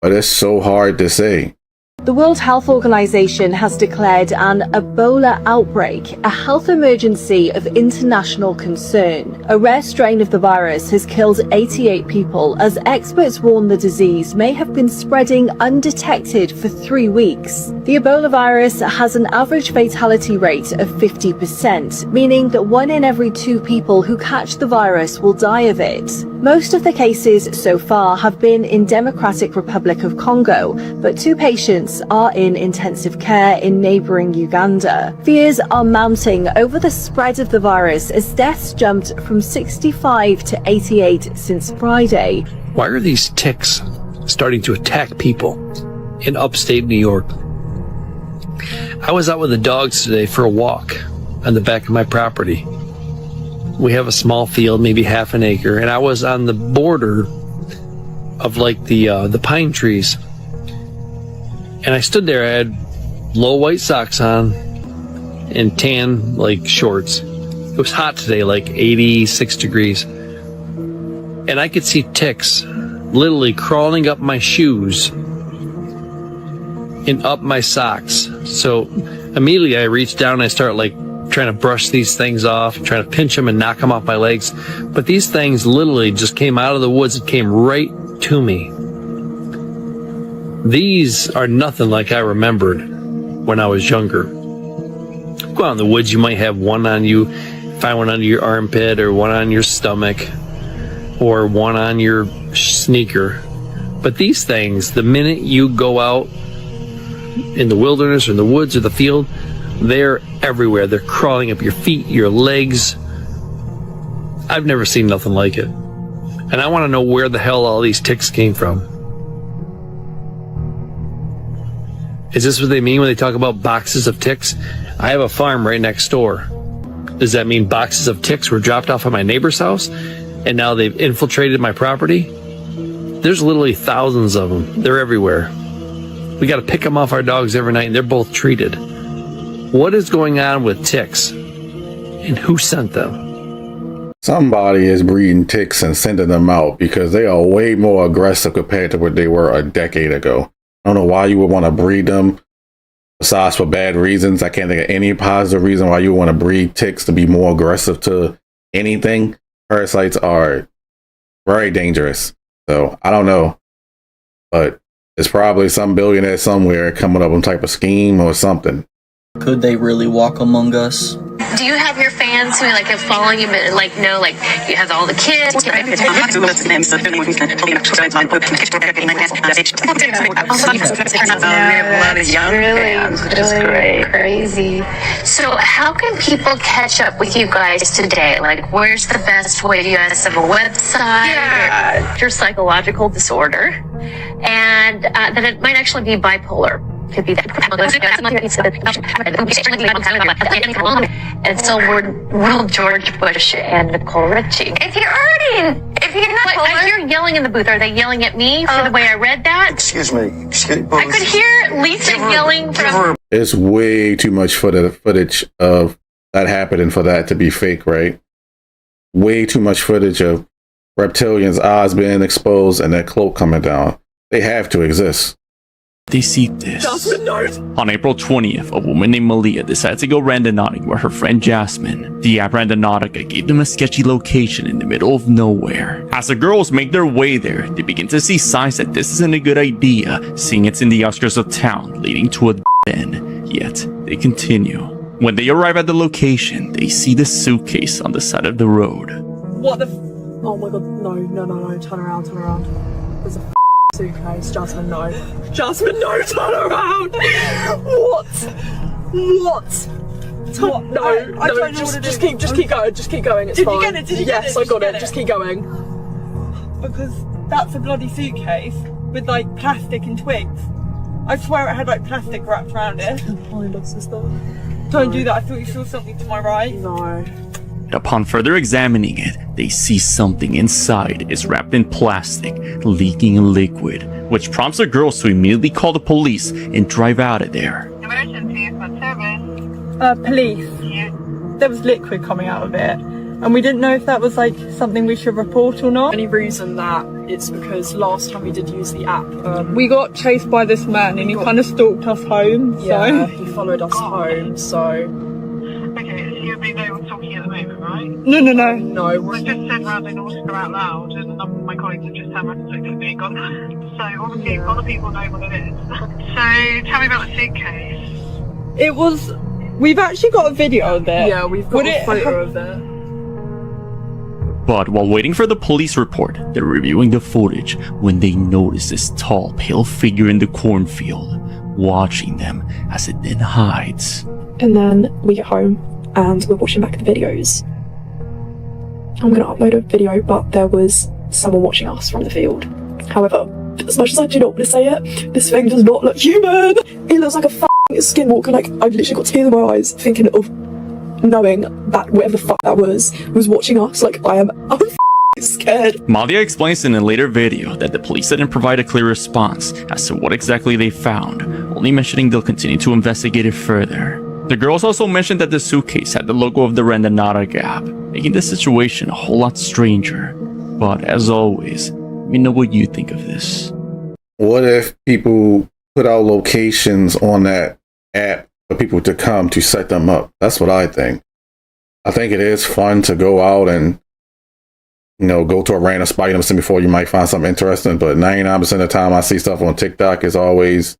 But it's so hard to say. The World Health Organization has declared an Ebola outbreak a health emergency of international concern. A rare strain of the virus has killed 88 people, as experts warn the disease may have been spreading undetected for 3 weeks. The Ebola virus has an average fatality rate of 50%, meaning that 1 in every 2 people who catch the virus will die of it. Most of the cases so far have been in Democratic Republic of Congo, but 2 patients are in intensive care in neighboring Uganda. Fears are mounting over the spread of the virus as deaths jumped from 65 to 88 since Friday. Why are these ticks starting to attack people in upstate New York? I was out with the dogs today for a walk on the back of my property. We have a small field, maybe half an acre, and I was on the border of like the pine trees. And I stood there, I had low white socks on and tan like shorts. It was hot today, like 86 degrees. And I could see ticks literally crawling up my shoes and up my socks. So immediately I reached down and I start like trying to brush these things off, trying to pinch them and knock them off my legs. But these things literally just came out of the woods and came right to me. These are nothing like I remembered when I was younger. Go out in the woods, you might have one on you, find one under your armpit, or one on your stomach, or one on your sneaker. But these things, the minute you go out in the wilderness or in the woods or the field, they're everywhere. They're crawling up your feet, your legs. I've never seen nothing like it. And I want to know where the hell all these ticks came from. Is this what they mean when they talk about boxes of ticks? I have a farm right next door. Does that mean boxes of ticks were dropped off at my neighbor's house and now they've infiltrated my property? There's literally thousands of them. They're everywhere. We got to pick them off our dogs every night and they're both treated. What is going on with ticks and who sent them? Somebody is breeding ticks and sending them out because they are way more aggressive compared to what they were a decade ago. I don't know why you would want to breed them besides for bad reasons. I can't think of any positive reason why you would want to breed ticks to be more aggressive to anything. Parasites are very dangerous. So I don't know, but it's probably some billionaire somewhere coming up with some type of scheme or something. Could they really walk among us? Do you have your fans who like have followed you, but like know like you have all the kids? Really crazy. So how can people catch up with you guys today? Like, where's the best way? Do you guys have a website? Yeah. Your psychological disorder, and that it might actually be bipolar. Could be that. And so we're George Bush and Nicole Richie. If you're not, you're yelling in the booth. Are they yelling at me for the way I read that? Excuse me. I could hear Lisa yelling from. It's way too much footage of that happening for that to be fake, right? Way too much footage of reptilians' eyes being exposed and their cloak coming down. They have to exist. They see this. On April 20th, a woman named Malia decided to go randonauting with her friend Jasmine. The app Randonautica gave them a sketchy location in the middle of nowhere. As the girls make their way there, they begin to see signs that this isn't a good idea, seeing it's in the outskirts of town, leading to a end. Yet, they continue. When they arrive at the location, they see the suitcase on the side of the road. What the oh my god, no, turn around. There's a suitcase, Jasmine, no. Jasmine, no, turn around! What? No, I don't know what it is. Just keep going, it's fine. Did you get it? Yes, I got it, just keep going. Because that's a bloody suitcase with like plastic and twigs. I swear it had like plastic wrapped around it. Don't do that, I thought you saw something to my right. No. Upon further examining it, they see something inside is wrapped in plastic, leaking liquid, which prompts the girls to immediately call the police and drive out of there. Emergency, what service? Police. Yeah. There was liquid coming out of it, and we didn't know if that was like something we should report or not. Any reason that it's because last time we did use the app, we got chased by this man and he kind of stalked us home. Yeah, so. He followed us home, so. Okay, so you're being able to talking at the moment, right? No. No. I just said random Oscar out loud, and my colleagues have just had my looked at me and gone. So obviously other people know what it is. So tell me about the suitcase. It was. We've actually got a video of it. Yeah, we've got a photo of it. But while waiting for the police report, they're reviewing the footage when they notice this tall, pale figure in the cornfield, watching them as it then hides. And then we get home and we're watching back the videos. I'm going to upload a video, but there was someone watching us from the field. However, as much as I do not want to say it, this thing does not look human. It looks like a f***ing skinwalker. Like, I've literally got tears in my eyes thinking of knowing that whatever the f*** that was watching us. Like, I'm scared. Malia explains in a later video that the police didn't provide a clear response as to what exactly they found, only mentioning they'll continue to investigate it further. The girls also mentioned that the suitcase had the logo of the Randonautica app, making the situation a whole lot stranger. But as always, let me know what you think of this. What if people put out locations on that app for people to come to set them up? That's what I think. I think it is fun to go out and, you know, go to a random spot you never seen before. You might find something interesting, but 99% of the time I see stuff on TikTok is always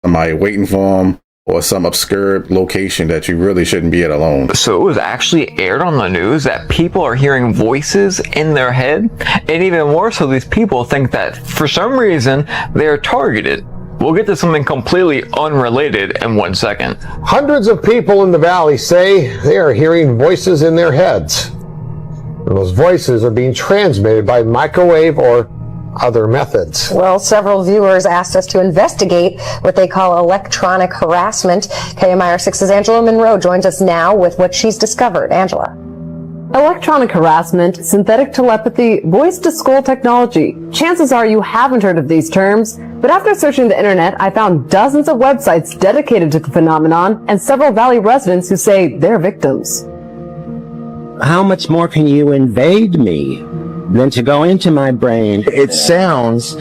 somebody waiting for them or some obscure location that you really shouldn't be at alone. So it was actually aired on the news that people are hearing voices in their head, and even more so, these people think that for some reason they're targeted. We'll get to something completely unrelated in 1 second. Hundreds of people in the valley say they are hearing voices in their heads. And those voices are being transmitted by microwave or other methods. Well, several viewers asked us to investigate what they call electronic harassment. KMIR6's Angela Monroe joins us now with what she's discovered. Angela. Electronic harassment, synthetic telepathy, voice-to-skull technology. Chances are you haven't heard of these terms, but after searching the internet, I found dozens of websites dedicated to the phenomenon and several Valley residents who say they're victims. How much more can you invade me than to go into my brain? It sounds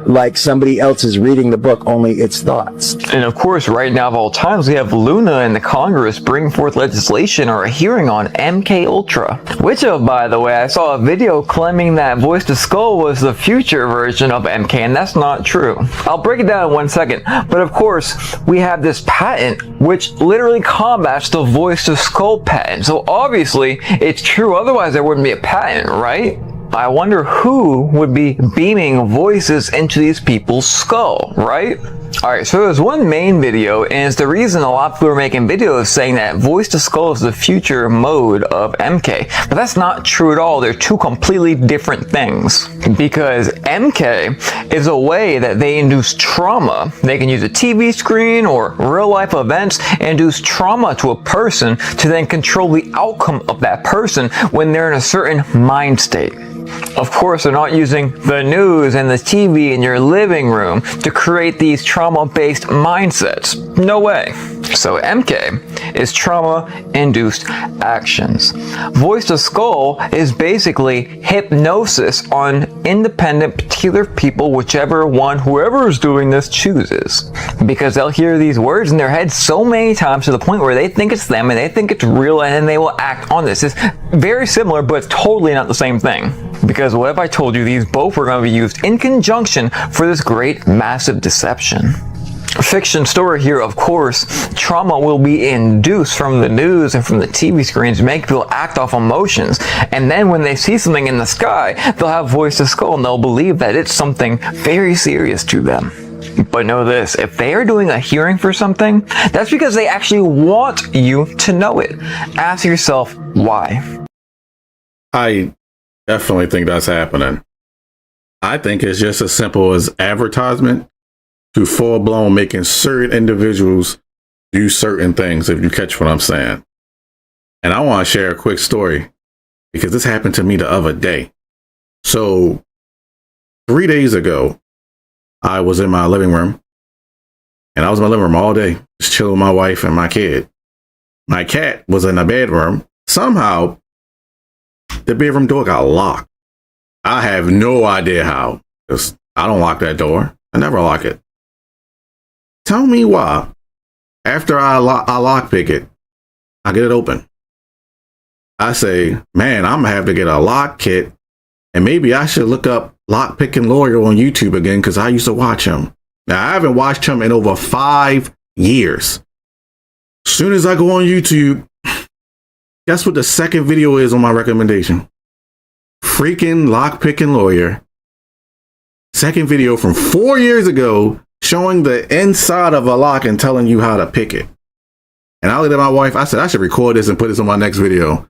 like somebody else is reading the book, only it's thoughts. And of course, right now of all times, we have Luna and the Congress bring forth legislation or a hearing on MK Ultra. Which, by the way, I saw a video claiming that Voice to Skull was the future version of MK, and that's not true. I'll break it down in 1 second. But of course, we have this patent which literally combats the Voice to Skull patent. So obviously, it's true. Otherwise, there wouldn't be a patent, right? I wonder who would be beaming voices into these people's skull, right? Alright, so there's one main video, and it's the reason a lot of people are making videos saying that Voice to Skull is the future mode of MK. But that's not true at all. They're two completely different things. Because MK is a way that they induce trauma. They can use a TV screen or real life events and induce trauma to a person to then control the outcome of that person when they're in a certain mind state. Of course, they're not using the news and the TV in your living room to create these trauma-based mindsets. No way. So MK is trauma-induced actions. Voice to Skull is basically hypnosis on independent particular people, whichever one, whoever is doing this chooses. Because they'll hear these words in their head so many times to the point where they think it's them and they think it's real, and then they will act on this. It's very similar, but it's totally not the same thing. Because what if I told you these both were going to be used in conjunction for this great massive deception? Fiction story here, of course, trauma will be induced from the news and from the TV screens to make people act off emotions. And then when they see something in the sky, they'll have Voice to Skull and they'll believe that it's something very serious to them. But know this, if they are doing a hearing for something, that's because they actually want you to know it. Ask yourself why. I definitely think that's happening. I think it's just as simple as advertisement to full-blown making certain individuals do certain things, if you catch what I'm saying. And I want to share a quick story because this happened to me the other day. So 3 days ago, I was in my living room, and I was in my living room all day, just chilling with my wife and my kid. My cat was in the bedroom. Somehow, the bedroom door got locked. I have no idea how, because I don't lock that door. I never lock it. Tell me why. After I lockpick it, I get it open. I say, man, I'm gonna have to get a lock kit, and maybe I should look up Lockpicking Lawyer on YouTube again, because I used to watch him. Now, I haven't watched him in over 5 years. As soon as I go on YouTube, guess what the second video is on my recommendation? Freaking Lockpicking Lawyer. Second video from 4 years ago, showing the inside of a lock and telling you how to pick it. And I looked at my wife, I said, I should record this and put this on my next video.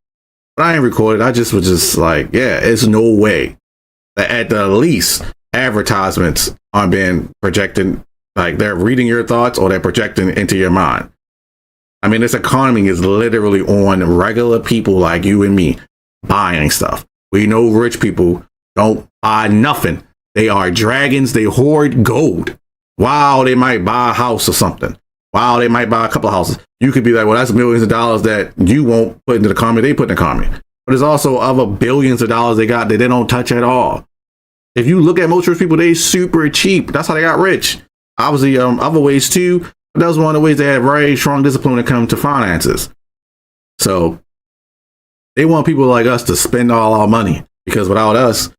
But I ain't recorded. I just was just like, yeah, it's no way that at the least advertisements are being projected, like they're reading your thoughts or they're projecting into your mind. I mean, this economy is literally on regular people like you and me buying stuff. We know rich people don't buy nothing. They are dragons. They hoard gold. Wow, they might buy a house or something. Wow, they might buy a couple of houses. You could be like, well, that's millions of dollars that you won't put into the economy. They put in the economy. But there's also other billions of dollars they got that they don't touch at all. If you look at most rich people, they super cheap. That's how they got rich. Obviously, other ways too. But that was one of the ways they had very strong discipline when it comes to finances. So they want people like us to spend all our money, because without us,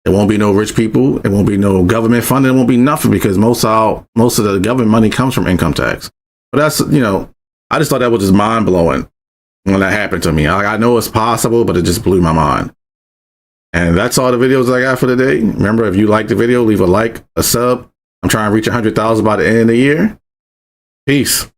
there won't be no rich people. There won't be no government funding. There won't be nothing, because most of the government money comes from income tax. But that's, I just thought that was just mind blowing when that happened to me. I know it's possible, but it just blew my mind. And that's all the videos I got for today. Remember, if you like the video, leave a like, a sub. I'm trying to reach 100,000 by the end of the year. Peace.